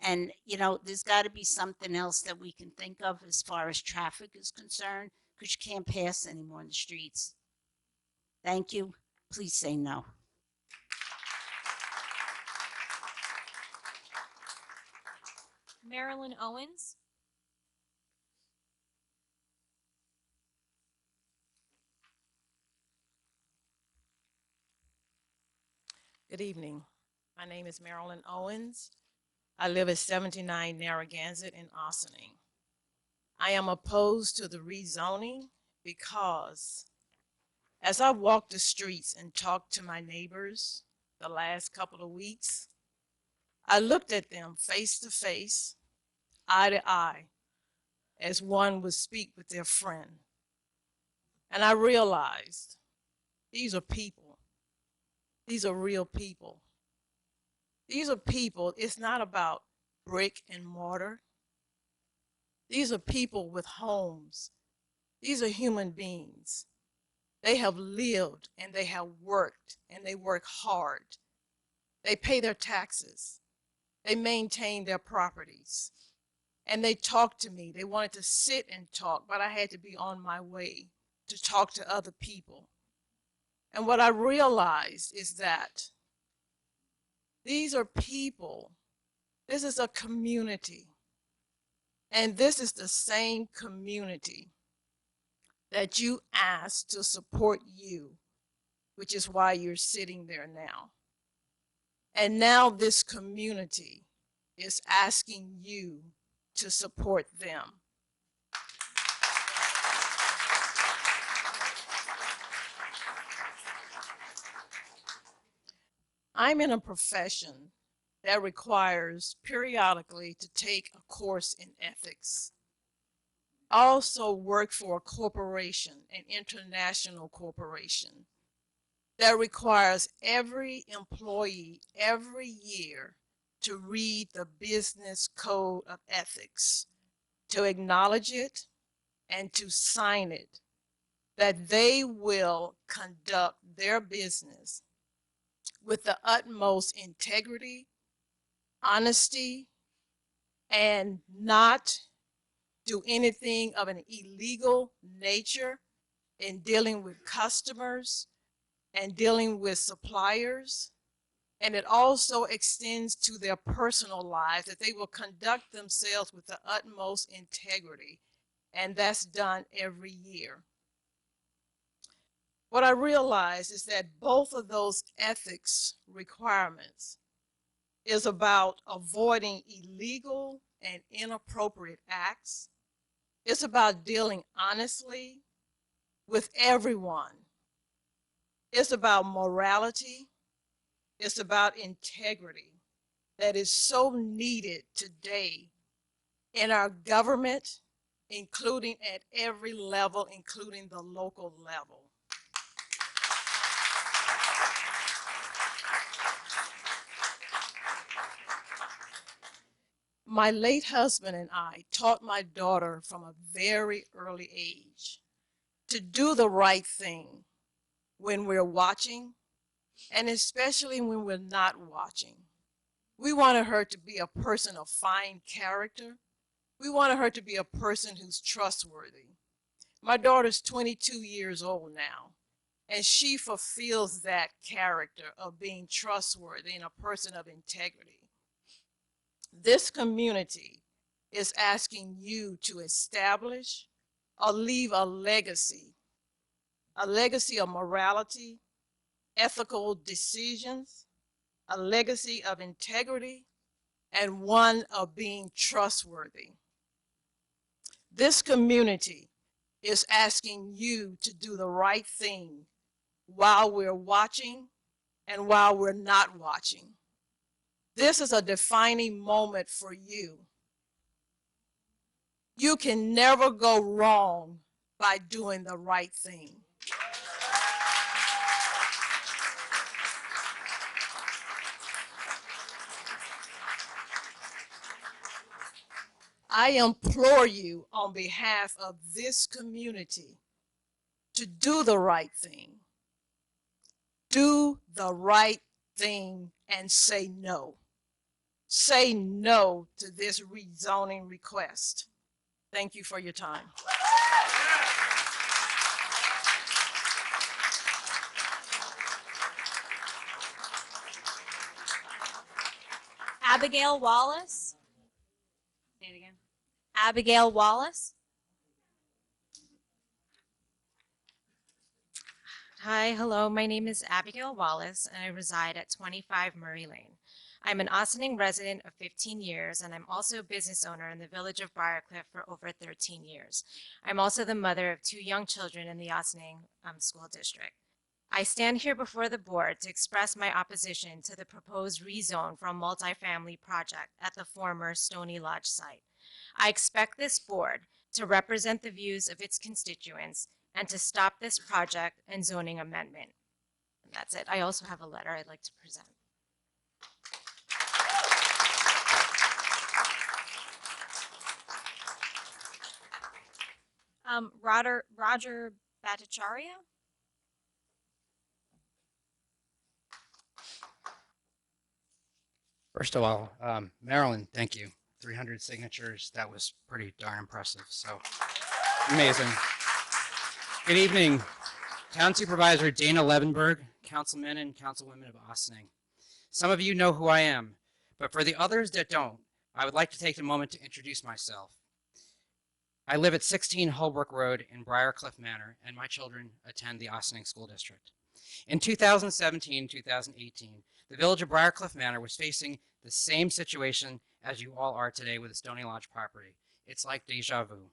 And, you know, there's got to be something else that we can think of as far as traffic is concerned, because you can't pass anymore in the streets. Thank you. Please say no. Marilyn Owens. Good evening. My name is Marilyn Owens. I live at 79 Narragansett in Ossining. I am opposed to the rezoning because as I walked the streets and talked to my neighbors the last couple of weeks, I looked at them face to face, eye to eye, as one would speak with their friend. And I realized these are people. These are real people. These are people. It's not about brick and mortar. These are people with homes. These are human beings. They have lived and they have worked and they work hard. They pay their taxes. They maintain their properties. And they talked to me. They wanted to sit and talk, but I had to be on my way to talk to other people. And what I realized is that these are people. This is a community. And this is the same community that you asked to support you, which is why you're sitting there now. And now this community is asking you to support them. I'm in a profession that requires periodically to take a course in ethics. I also work for a corporation, an international corporation, that requires every employee every year to read the Business Code of Ethics, to acknowledge it and to sign it, that they will conduct their business with the utmost integrity, honesty, and not do anything of an illegal nature in dealing with customers and dealing with suppliers. And it also extends to their personal lives, that they will conduct themselves with the utmost integrity. And that's done every year. What I realize is that both of those ethics requirements is about avoiding illegal and inappropriate acts. It's about dealing honestly with everyone. It's about morality. It's about integrity that is so needed today in our government, including at every level, including the local level. My late husband and I taught my daughter from a very early age to do the right thing when we're watching, and especially when we're not watching. We wanted her to be a person of fine character. We wanted her to be a person who's trustworthy. My daughter's 22 years old now, and she fulfills that character of being trustworthy and a person of integrity. This community is asking you to establish or leave a legacy of morality, ethical decisions, a legacy of integrity, and one of being trustworthy. This community is asking you to do the right thing while we're watching and while we're not watching. This is a defining moment for you. You can never go wrong by doing the right thing. I implore you on behalf of this community to do the right thing. Do the right thing and say no. Say no to this rezoning request. Thank you for your time. Abigail Wallace. Say it again. Abigail Wallace. Hi, hello. My name is Abigail Wallace, and I reside at 25 Murray Lane. I'm an Ossining resident of 15 years, and I'm also a business owner in the village of Briarcliff for over 13 years. I'm also the mother of 2 young children in the Ossining School District. I stand here before the board to express my opposition to the proposed rezone for a multifamily project at the former Stony Lodge site. I expect this board to represent the views of its constituents and to stop this project and zoning amendment. And that's it. I also have a letter I'd like to present. Roger Bhattacharya. First of all, Marilyn, thank you. 300 signatures. That was pretty darn impressive. So amazing. Good evening, Town Supervisor Dana Levenberg, councilmen and councilwomen of Ossining. Some of you know who I am, but for the others that don't, I would like to take a moment to introduce myself. I live at 16 Holbrook Road in Briarcliff Manor, and my children attend the Ossining School District. In 2017-2018, the village of Briarcliff Manor was facing the same situation as you all are today with the Stony Lodge property. It's like deja vu.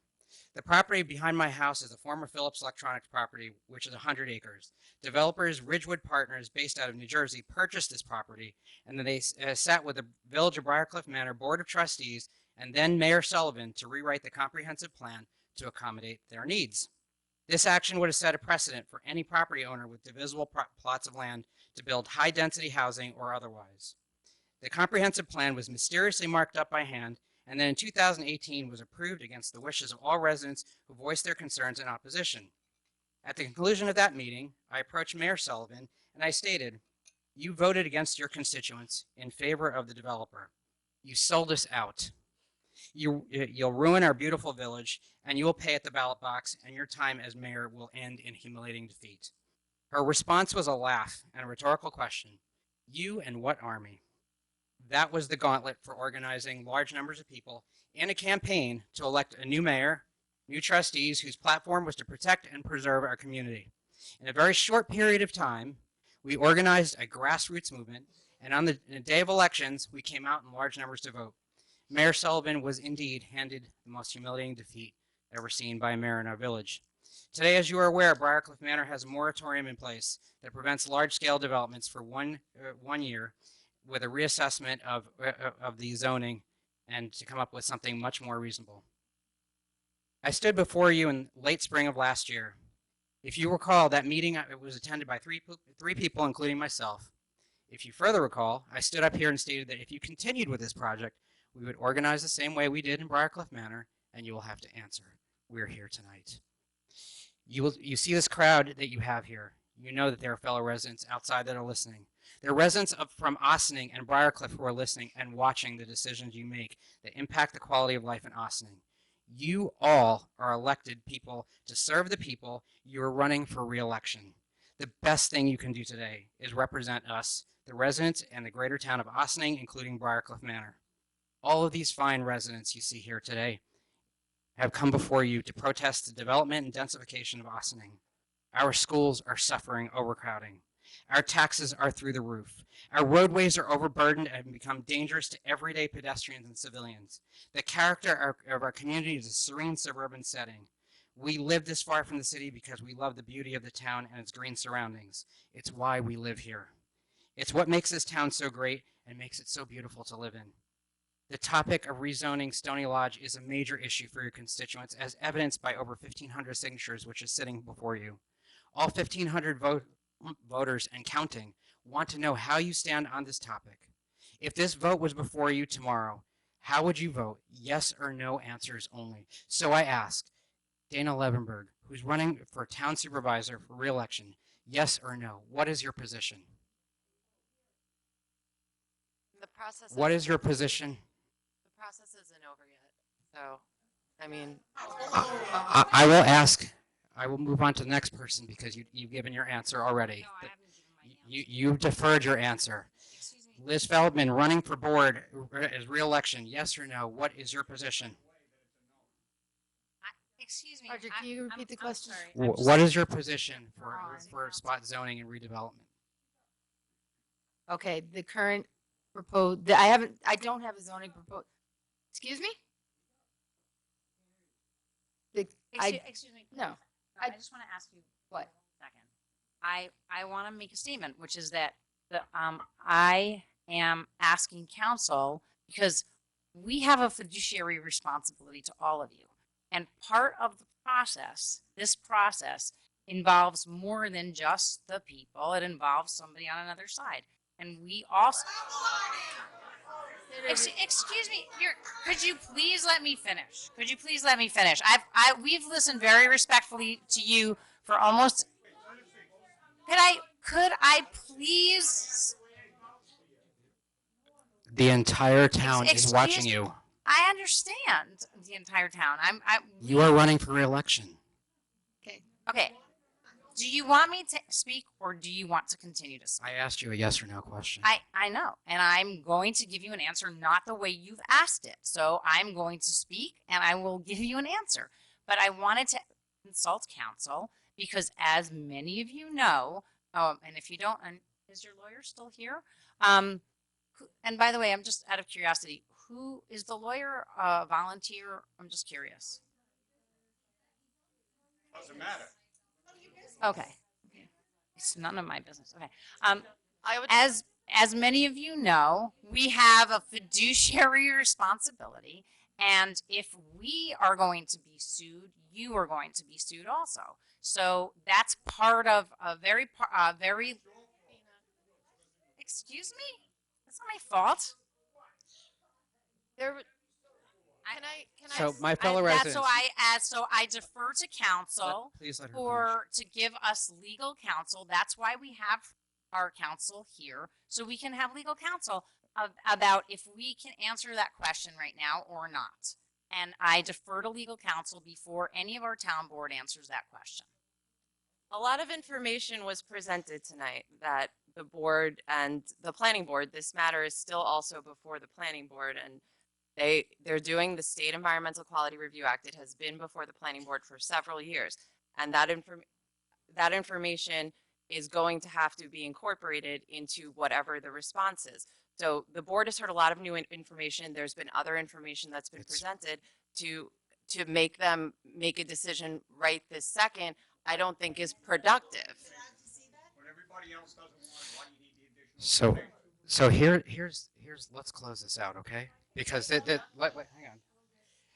The property behind my house is a former Phillips Electronics property, which is 100 acres. Developers Ridgewood Partners, based out of New Jersey, purchased this property, and then they sat with the Village of Briarcliff Manor Board of Trustees and then Mayor Sullivan to rewrite the comprehensive plan to accommodate their needs. This action would have set a precedent for any property owner with divisible plots of land to build high-density housing or otherwise. The comprehensive plan was mysteriously marked up by hand, and then in 2018 was approved against the wishes of all residents who voiced their concerns in opposition. At the conclusion of that meeting, I approached Mayor Sullivan and I stated, "You voted against your constituents in favor of the developer. You sold us out. You'll ruin our beautiful village, and you will pay at the ballot box, and your time as mayor will end in humiliating defeat." Her response was a laugh and a rhetorical question. You and what army? That was the gauntlet for organizing large numbers of people in a campaign to elect a new mayor, new trustees whose platform was to protect and preserve our community. In a very short period of time, we organized a grassroots movement, and on the day of elections, we came out in large numbers to vote. Mayor Sullivan was indeed handed the most humiliating defeat ever seen by a mayor in our village. Today, as you are aware, Briarcliff Manor has a moratorium in place that prevents large-scale developments for one year with a reassessment of the zoning and to come up with something much more reasonable. I stood before you in late spring of last year. If you recall, that meeting it was attended by three people, including myself. If you further recall, I stood up here and stated that if you continued with this project, we would organize the same way we did in Briarcliff Manor, and you will have to answer. We're here tonight. You see this crowd that you have here. You know that there are fellow residents outside that are listening. There are residents from Ossining and Briarcliff who are listening and watching the decisions you make that impact the quality of life in Ossining. You all are elected people to serve the people. You are running for re-election. The best thing you can do today is represent us, the residents and the greater town of Ossining, including Briarcliff Manor. All of these fine residents you see here today have come before you to protest the development and densification of Ossining. Our schools are suffering overcrowding. Our taxes are through the roof. Our roadways are overburdened and become dangerous to everyday pedestrians and civilians. The character of our community is a serene suburban setting. We live this far from the city because we love the beauty of the town and its green surroundings. It's why we live here. It's what makes this town so great and makes it so beautiful to live in. The topic of rezoning Stony Lodge is a major issue for your constituents, as evidenced by over 1,500 signatures, which is sitting before you. All 1,500 voters and counting want to know how you stand on this topic. If this vote was before you tomorrow, how would you vote? Yes or no answers only. So I ask Dana Levenberg, who's running for town supervisor for re-election, yes or no, what is your position? The process. What is your position? The process isn't over yet. So, I mean, I will ask, I will move on to the next person because you've given your answer already. No, I haven't given my answer. You deferred your answer. Liz Feldman running for board as re-election, yes or no, what is your position? Excuse me. Audrey, can you repeat the question? Sorry. What is your position for spot zoning and redevelopment? Okay, the current proposed, I don't have a zoning proposed. Excuse me? Excuse me. No. I just want to ask you What? second. I want to make a statement, which is that I am asking council because we have a fiduciary responsibility to all of you. And part of the process, this process involves more than just the people. It involves somebody on another side. And we also, excuse me, could you please let me finish? Could you please let me finish? We've listened very respectfully to you for almost, could I please? The entire town is Excuse watching me? you. I understand the entire town. You are running for re-election. Okay. Do you want me to speak or do you want to continue to speak? I asked you a yes or no question. I know. And I'm going to give you an answer not the way you've asked it. So I'm going to speak and I will give you an answer. But I wanted to consult counsel because as many of you know, and if you don't, and is your lawyer still here? And by the way, I'm just out of curiosity, who is the lawyer a volunteer? I'm just curious. Doesn't matter. Okay. It's none of my business. Okay. I would. As many of you know, we have a fiduciary responsibility, and if we are going to be sued, you are going to be sued also. So that's part of a very. Excuse me. That's not my fault. So my fellow residents. So I defer to counsel Please let her to give us legal counsel. That's why we have our counsel here, so we can have legal counsel about if we can answer that question right now or not. And I defer to legal counsel before any of our town board answers that question. A lot of information was presented tonight that the board and the planning board, this matter is still also before the planning board, and they're doing the State Environmental Quality Review Act. It has been before the planning board for several years, and that information is going to have to be incorporated into whatever the response is. So the board has heard a lot of new information. There's been other information that's been presented to make them make a decision right this second. I don't think is productive. So here's let's close this out, okay? Because hang on.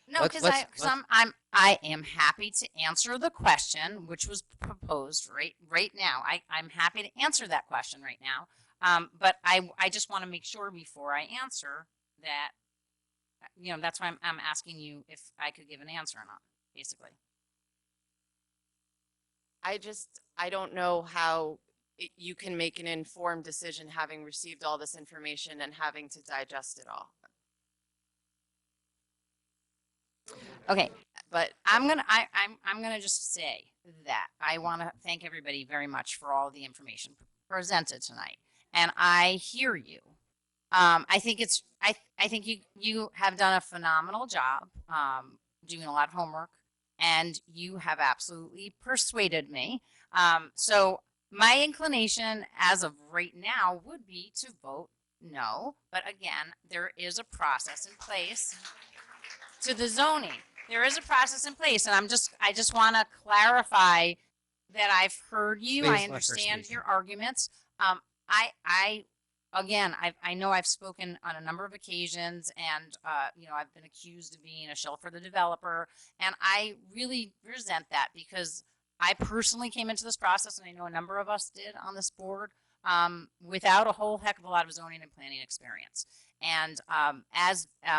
No, because I am happy to answer the question which was proposed right now. I'm happy to answer that question right now. But I just want to make sure before I answer that, that's why I'm asking you if I could give an answer or not, basically. I don't know how you can make an informed decision having received all this information and having to digest it all. Okay, but I'm gonna just say that I want to thank everybody very much for all the information presented tonight, and I hear you. I think you have done a phenomenal job doing a lot of homework, and you have absolutely persuaded me. So my inclination as of right now would be to vote no, but again, there is a process in place to the zoning. There is a process in place, and I just want to clarify that I've heard you. Please let I her understand speak. your arguments. I again, I know I've spoken on a number of occasions and, you know, I've been accused of being a shill for the developer. And I really resent that because I personally came into this process, and I know a number of us did on this board, without a whole heck of a lot of zoning and planning experience. And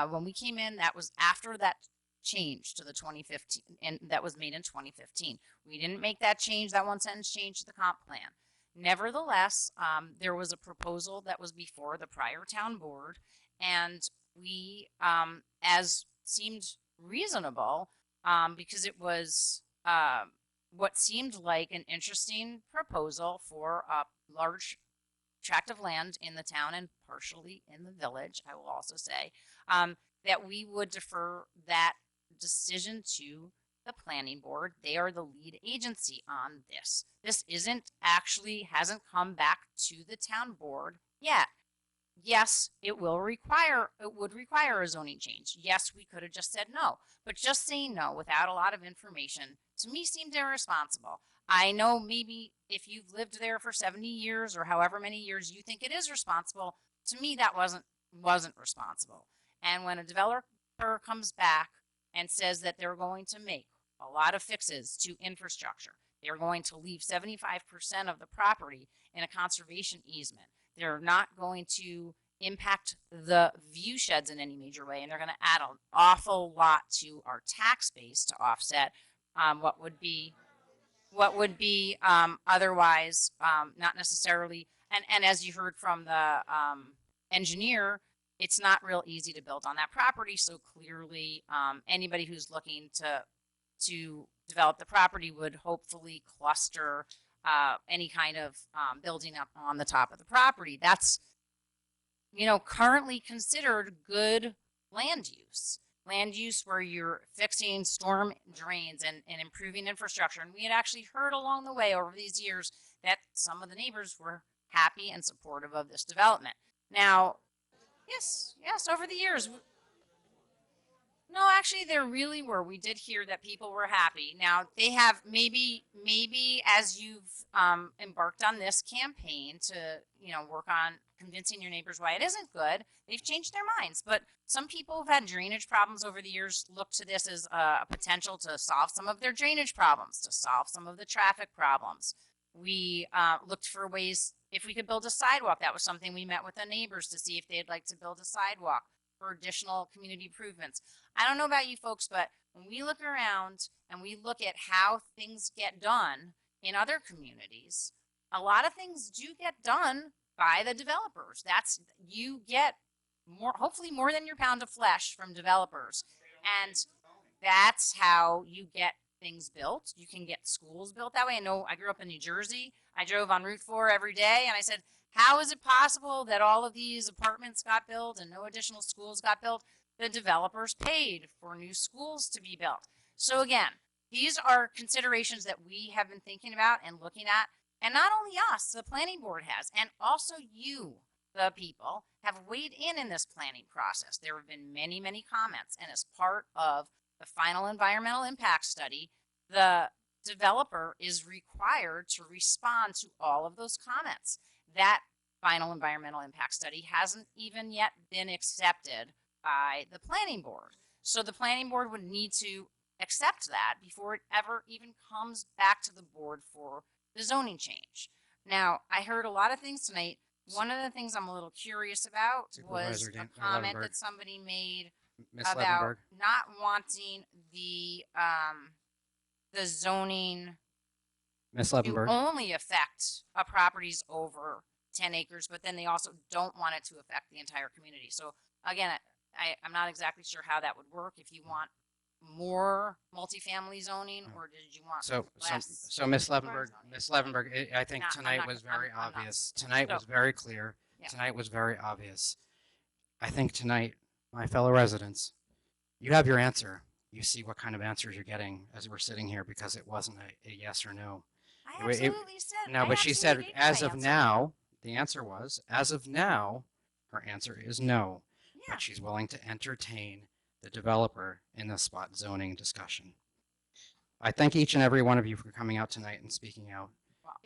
when we came in, that was after that change to the 2015, and that was made in 2015. We didn't make that change, that one sentence change to the comp plan. Nevertheless, there was a proposal that was before the prior town board, and we, as seemed reasonable, because it was what seemed like an interesting proposal for a large tract of land in the town and partially in the village, I will also say, that we would defer that decision to the planning board. They are the lead agency on this. This hasn't come back to the town board yet. Yes, it would require a zoning change. Yes, we could have just said no, but just saying no without a lot of information to me seemed irresponsible. I know maybe if you've lived there for 70 years or however many years you think it is responsible, to me that wasn't responsible. And when a developer comes back and says that they're going to make a lot of fixes to infrastructure, they're going to leave 75% of the property in a conservation easement, they're not going to impact the view sheds in any major way, and they're going to add an awful lot to our tax base to offset what would be otherwise not necessarily, and as you heard from the engineer, it's not real easy to build on that property. So clearly anybody who's looking to develop the property would hopefully cluster any kind of building up on the top of the property. That's, you know, currently considered good land use where you're fixing storm drains and improving infrastructure. And we had actually heard along the way over these years that some of the neighbors were happy and supportive of this development. Now, yes, over the years. No, actually, there really were. We did hear that people were happy. Now, they have maybe as you've embarked on this campaign to, you know, work on convincing your neighbors why it isn't good, they've changed their minds. But some people who've had drainage problems over the years look to this as a potential to solve some of their drainage problems, to solve some of the traffic problems. We looked for ways, if we could build a sidewalk. That was something we met with the neighbors to see if they'd like to build a sidewalk for additional community improvements. I don't know about you folks, but when we look around and we look at how things get done in other communities, a lot of things do get done by the developers. You get more, hopefully more than your pound of flesh from developers. And that's how you get things built. You can get schools built that way. I know I grew up in New Jersey. I drove on Route 4 every day, and I said, how is it possible that all of these apartments got built and no additional schools got built? The developers paid for new schools to be built. So again, these are considerations that we have been thinking about and looking at. And not only us, the planning board has, and also you, the people, have weighed in this planning process. There have been many, many comments. And as part of the final environmental impact study, the developer is required to respond to all of those comments. That final environmental impact study hasn't even yet been accepted by the planning board. So the planning board would need to accept that before it ever even comes back to the board for the zoning change. Now, I heard a lot of things tonight. One of the things I'm a little curious about was Supervisor a comment that somebody made Ms. about Levenberg. not wanting the zoning Ms. to Levenberg. only affect properties over 10 acres, but then they also don't want it to affect the entire community. So again, I'm not exactly sure how that would work. If you want more multifamily zoning, or did you want less? So Ms. Levenberg, I think tonight was very obvious. Tonight was very clear. Tonight was very obvious. I think tonight, my fellow residents, you have your answer. You see what kind of answers you're getting as we're sitting here, because it wasn't a yes or no. I absolutely said. No, but she said, as of now, the answer was, as of now, her answer is no. But she's willing to entertain the developer in the spot zoning discussion. I thank each and every one of you for coming out tonight and speaking out.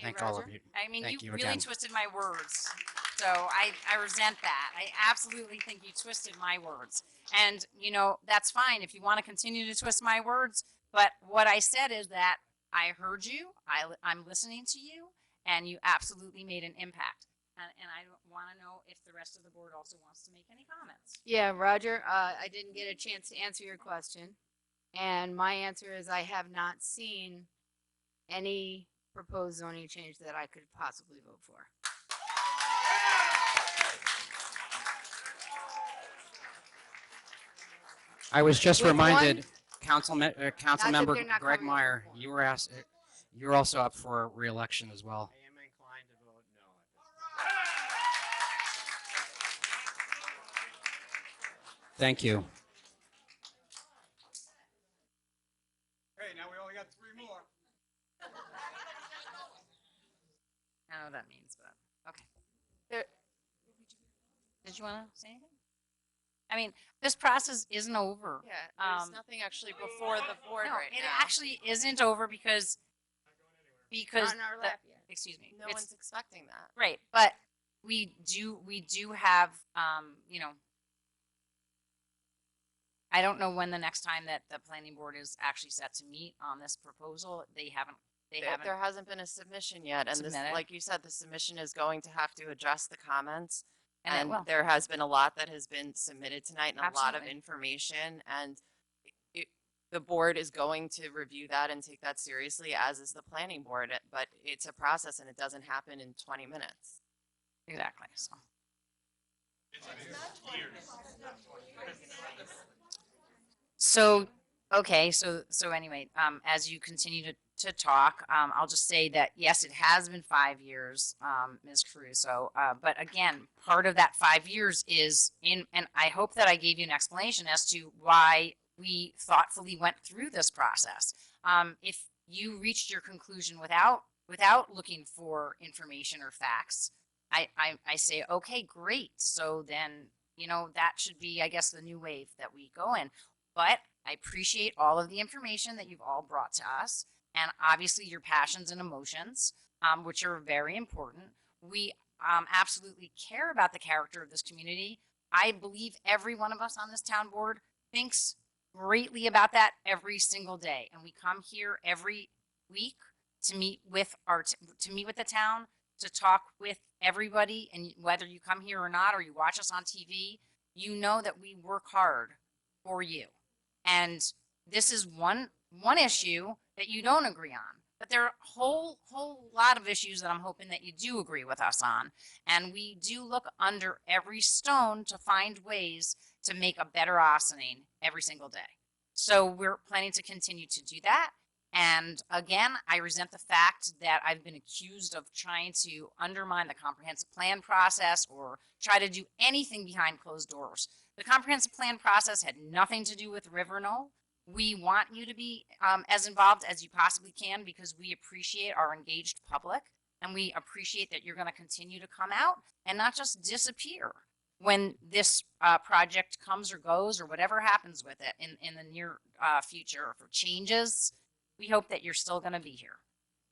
Thank all of you. I mean, Thank you you really again. twisted my words. So I resent that. I absolutely think you twisted my words. And, you know, that's fine if you want to continue to twist my words. But what I said is that I heard you, I'm listening to you, and you absolutely made an impact. And I want to know if the rest of the board also wants to make any comments. Yeah, Roger, I didn't get a chance to answer your question. And my answer is I have not seen any proposed zoning change that I could possibly vote for. I was just With reminded, one- Council Not that Member they're not Greg coming Meyer, you were asked, you're also up for re-election as well. Thank you. Hey, now we only got 3 more. I know what that means, but okay. There, Did you want to say anything? I mean, this process isn't over. yeah, there's nothing actually before the board No, right it now. actually isn't over because Not in our the- lap yet. excuse me. No it's- one's expecting that. Right, but we do have, you know, I don't know when the next time that the planning board is actually set to meet on this proposal. They haven't. There hasn't been a submission yet, and this, Submitted. like you said, the submission is going to have to address the comments. And it And will. there has been a lot that has been submitted tonight and a lot of Absolutely. information, and the board is going to review that and take that seriously, as is the planning board, but it's a process and it doesn't happen in 20 minutes. Exactly, so. So, okay, so anyway, as you continue to talk, I'll just say that, yes, it has been 5 years, Ms. Caruso. But again, part of that 5 years is and I hope that I gave you an explanation as to why we thoughtfully went through this process. If you reached your conclusion without looking for information or facts, I say, okay, great. So then, you know, that should be, I guess, the new wave that we go in. But I appreciate all of the information that you've all brought to us, and obviously your passions and emotions, which are very important. We absolutely care about the character of this community. I believe every one of us on this town board thinks greatly about that every single day, and we come here every week to meet with to meet with the town, to talk with everybody, and whether you come here or not, or you watch us on TV, you know that we work hard for you. And this is one issue that you don't agree on, but there are a whole lot of issues that I'm hoping that you do agree with us on. And we do look under every stone to find ways to make a better Ossining every single day. So we're planning to continue to do that. And again, I resent the fact that I've been accused of trying to undermine the comprehensive plan process or try to do anything behind closed doors. The comprehensive plan process had nothing to do with River Knoll. We want you to be as involved as you possibly can, because we appreciate our engaged public, and we appreciate that you're going to continue to come out and not just disappear when this project comes or goes or whatever happens with it in the near future, or for changes. We hope that you're still going to be here,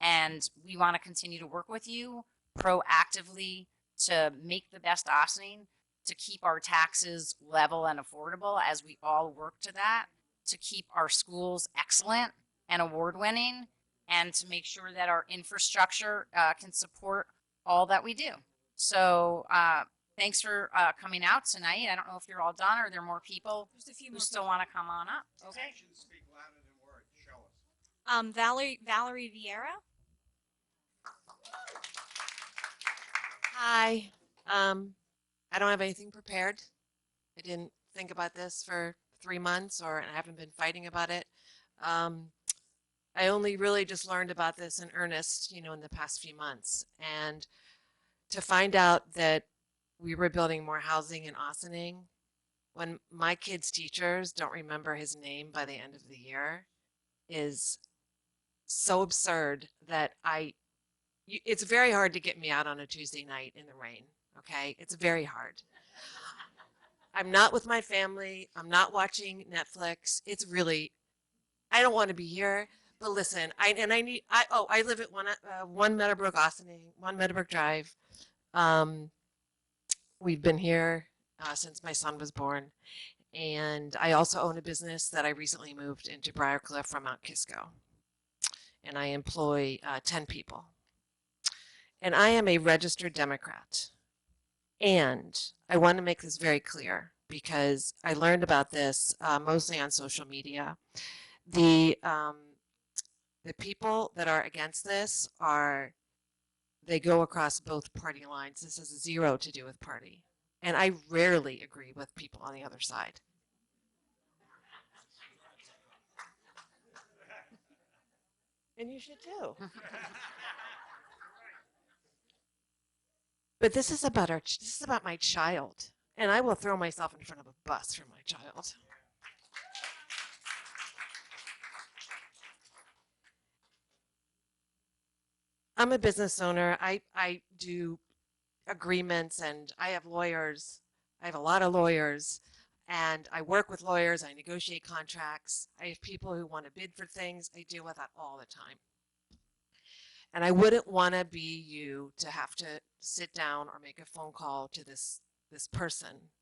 and we want to continue to work with you proactively to make the best Ossining, to keep our taxes level and affordable as we all work to that, to keep our schools excellent and award-winning, and to make sure that our infrastructure can support all that we do. So thanks for coming out tonight. I don't know if you're all done or are there more people who still want to come on up. Okay. Valerie Vieira. Hi. I don't have anything prepared. I didn't think about this for 3 months, and I haven't been fighting about it. I only really just learned about this in earnest, you know, in the past few months. And to find out that we were building more housing in Ossining when my kids' teachers don't remember his name by the end of the year is so absurd that it's very hard to get me out on a Tuesday night in the rain. Okay. It's very hard. I'm not with my family. I'm not watching Netflix. It's really, I don't want to be here, but listen, I live at 1 Meadowbrook Ossining, 1 Meadowbrook Drive. We've been here since my son was born. And I also own a business that I recently moved into Briarcliff from Mount Kisco. And I employ 10 people. And I am a registered Democrat. And I want to make this very clear because I learned about this mostly on social media. The people that are against this they go across both party lines. This has zero to do with party. And I rarely agree with people on the other side. And you should too. But this is about my child. And I will throw myself in front of a bus for my child. I'm a business owner. I do agreements and I have lawyers. I have a lot of lawyers and I work with lawyers. I negotiate contracts. I have people who want to bid for things. I deal with that all the time. And I wouldn't want to be you to have to sit down or make a phone call to this person,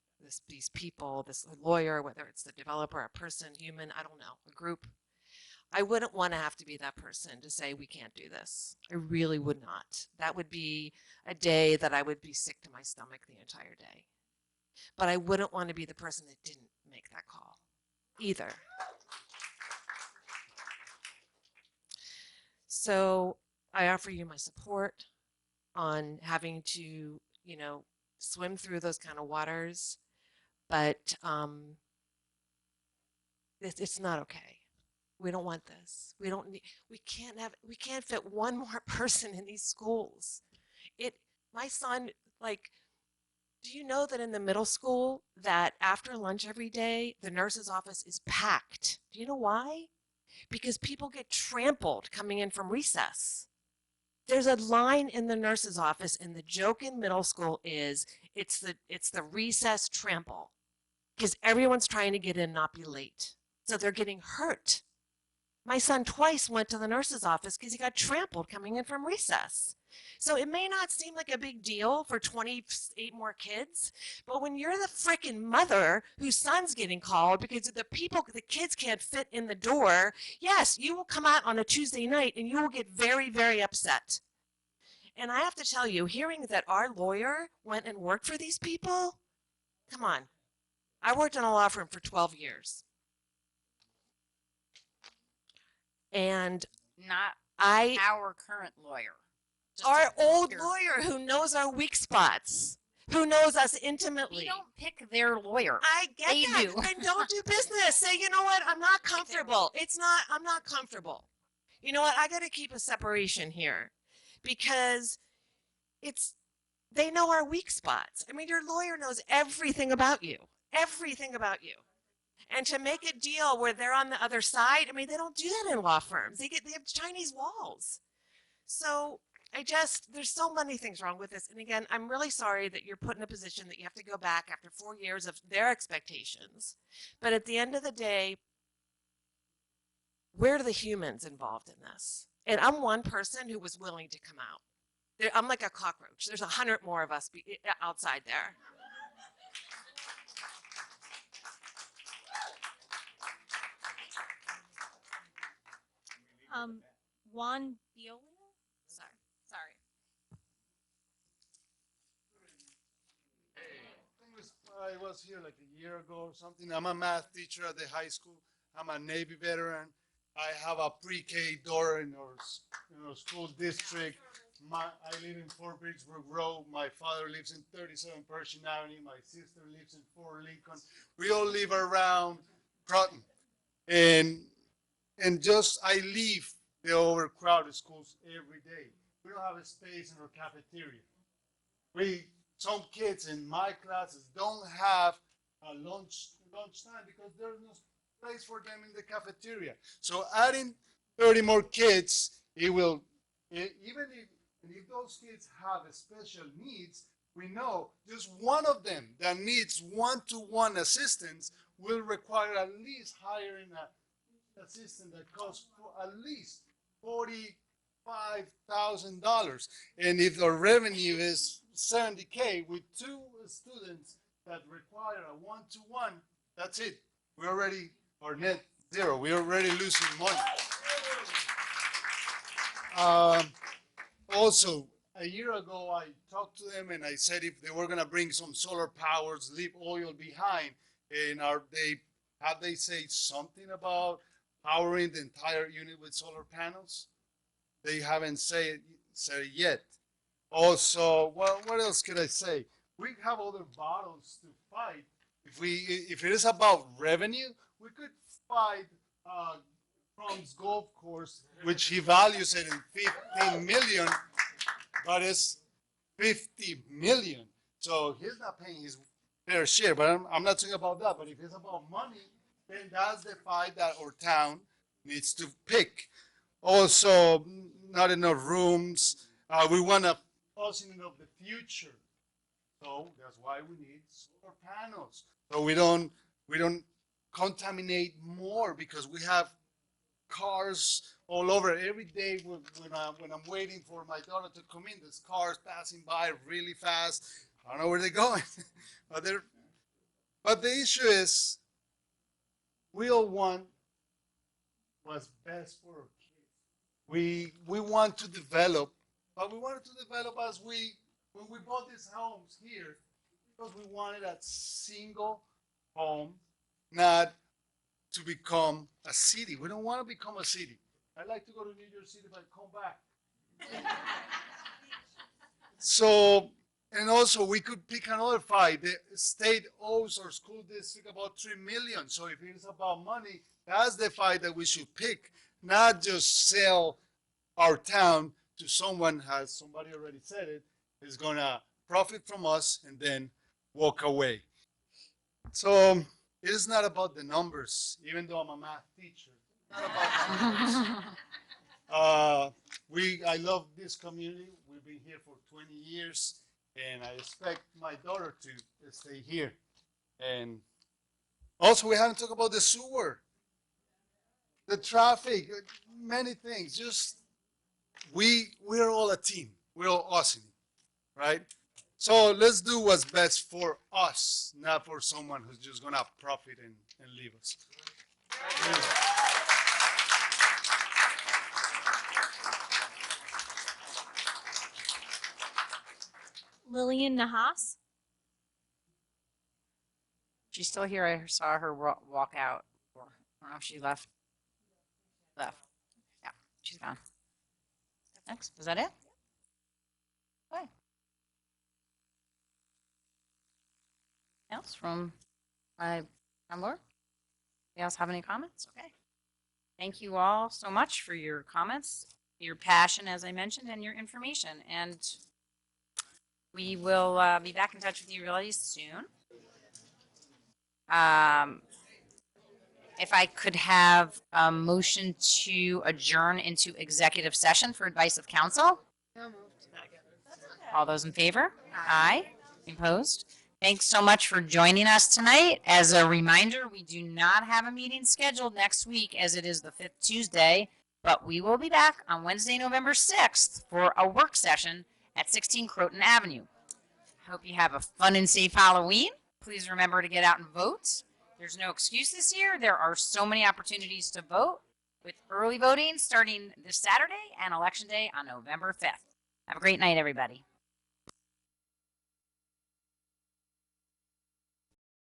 these people, this lawyer, whether it's the developer, a person, human, I don't know, a group. I wouldn't want to have to be that person to say, we can't do this. I really would not. That would be a day that I would be sick to my stomach the entire day. But I wouldn't want to be the person that didn't make that call either. So I offer you my support on having to, swim through those kind of waters, but it's not okay. We don't want this. We can't fit one more person in these schools. My son, do you know that in the middle school that after lunch every day, the nurse's office is packed? Do you know why? Because people get trampled coming in from recess. There's a line in the nurse's office, and the joke in middle school is it's the recess trample because everyone's trying to get in and not be late. So they're getting hurt. My son twice went to the nurse's office because he got trampled coming in from recess. So it may not seem like a big deal for 28 more kids, but when you're the freaking mother whose son's getting called because the kids can't fit in the door, yes, you will come out on a Tuesday night and you will get very, very upset. And I have to tell you, hearing that our lawyer went and worked for these people, come on. I worked in a law firm for 12 years. And Not our current lawyer. Our old lawyer who knows our weak spots, who knows us intimately. We don't pick their lawyer. I get They that. do. Then don't do business. Say, you know what? I'm not comfortable. I'm not comfortable. You know what? I got to keep a separation here because they know our weak spots. I mean, your lawyer knows everything about you. And to make a deal where they're on the other side, I mean, they don't do that in law firms. They have Chinese walls. So there's so many things wrong with this. And again, I'm really sorry that you're put in a position that you have to go back after 4 years of their expectations. But at the end of the day, we're the humans involved in this. And I'm one person who was willing to come out. I'm like a cockroach. There's 100 more of us outside there. Juan Biolina? Sorry. I was here like a year ago or something. I'm a math teacher at the high school. I'm a Navy veteran. I have a pre-K daughter in our school district. I live in Fort Bridgebrook Road. My father lives in 37 Pershing Avenue. My sister lives in Fort Lincoln. We all live around Croton. And I leave the overcrowded schools every day. We don't have a space in our cafeteria. Some kids in my classes don't have a lunchtime because there's no place for them in the cafeteria. So adding 30 more kids, it will, even if those kids have special needs, we know just one of them that needs one-to-one assistance will require at least hiring an assistant that costs at least $40,000 $5,000. And if the revenue is 70K with 2 students that require a one-to-one, that's it. We already are net zero. We're already losing money. Also, a year ago, I talked to them and I said if they were going to bring some solar powers, leave oil behind, and have they say something about powering the entire unit with solar panels? They haven't said it yet. Also, well, what else could I say? We have other battles to fight. If it is about revenue, we could fight Crum's golf course, which he values it in 15 million, but it's 50 million. So he's not paying his fair share, but I'm not talking about that. But if it's about money, then that's the fight that our town needs to pick. Also, not enough rooms. We want a housing of the future. So that's why we need solar panels. So we don't contaminate more, because we have cars all over. Every day when I'm waiting for my daughter to come in, there's cars passing by really fast. I don't know where they're going. But the issue is, we all want what's best for our kids. We want to develop, but we wanted to develop when we bought these homes here, because we wanted a single home, not to become a city. We don't want to become a city. I'd like to go to New York City if I come back. So, and also we could pick another fight. The state owes our school district about $3 million. So if it's about money, that's the fight that we should pick, not just sell our town to someone, as somebody already said it, is going to profit from us and then walk away. So it is not about the numbers, even though I'm a math teacher. It's not about the numbers. I love this community. We've been here for 20 years, and I expect my daughter to stay here. And also, we haven't talked about the sewer, the traffic, many things. Just we're all a team. We're all awesome, right? So let's do what's best for us, not for someone who's just gonna profit and leave us. Lillian Nahas. She's still here. I saw her walk out. I don't know if she left. Yeah, she's gone. Next, is that it? Okay. Else from my board? Anybody else have any comments? Okay. Thank you all so much for your comments, your passion, as I mentioned, and your information. And we will be back in touch with you really soon. If I could have a motion to adjourn into executive session for advice of counsel. All those in favor? Aye. Opposed? Thanks so much for joining us tonight. As a reminder, we do not have a meeting scheduled next week, as it is the 5th Tuesday, but we will be back on Wednesday, November 6th for a work session at 16 Croton Avenue. Hope you have a fun and safe Halloween. Please remember to get out and vote. There's no excuse this year. There are so many opportunities to vote, with early voting starting this Saturday and Election Day on November 5th. Have a great night, everybody.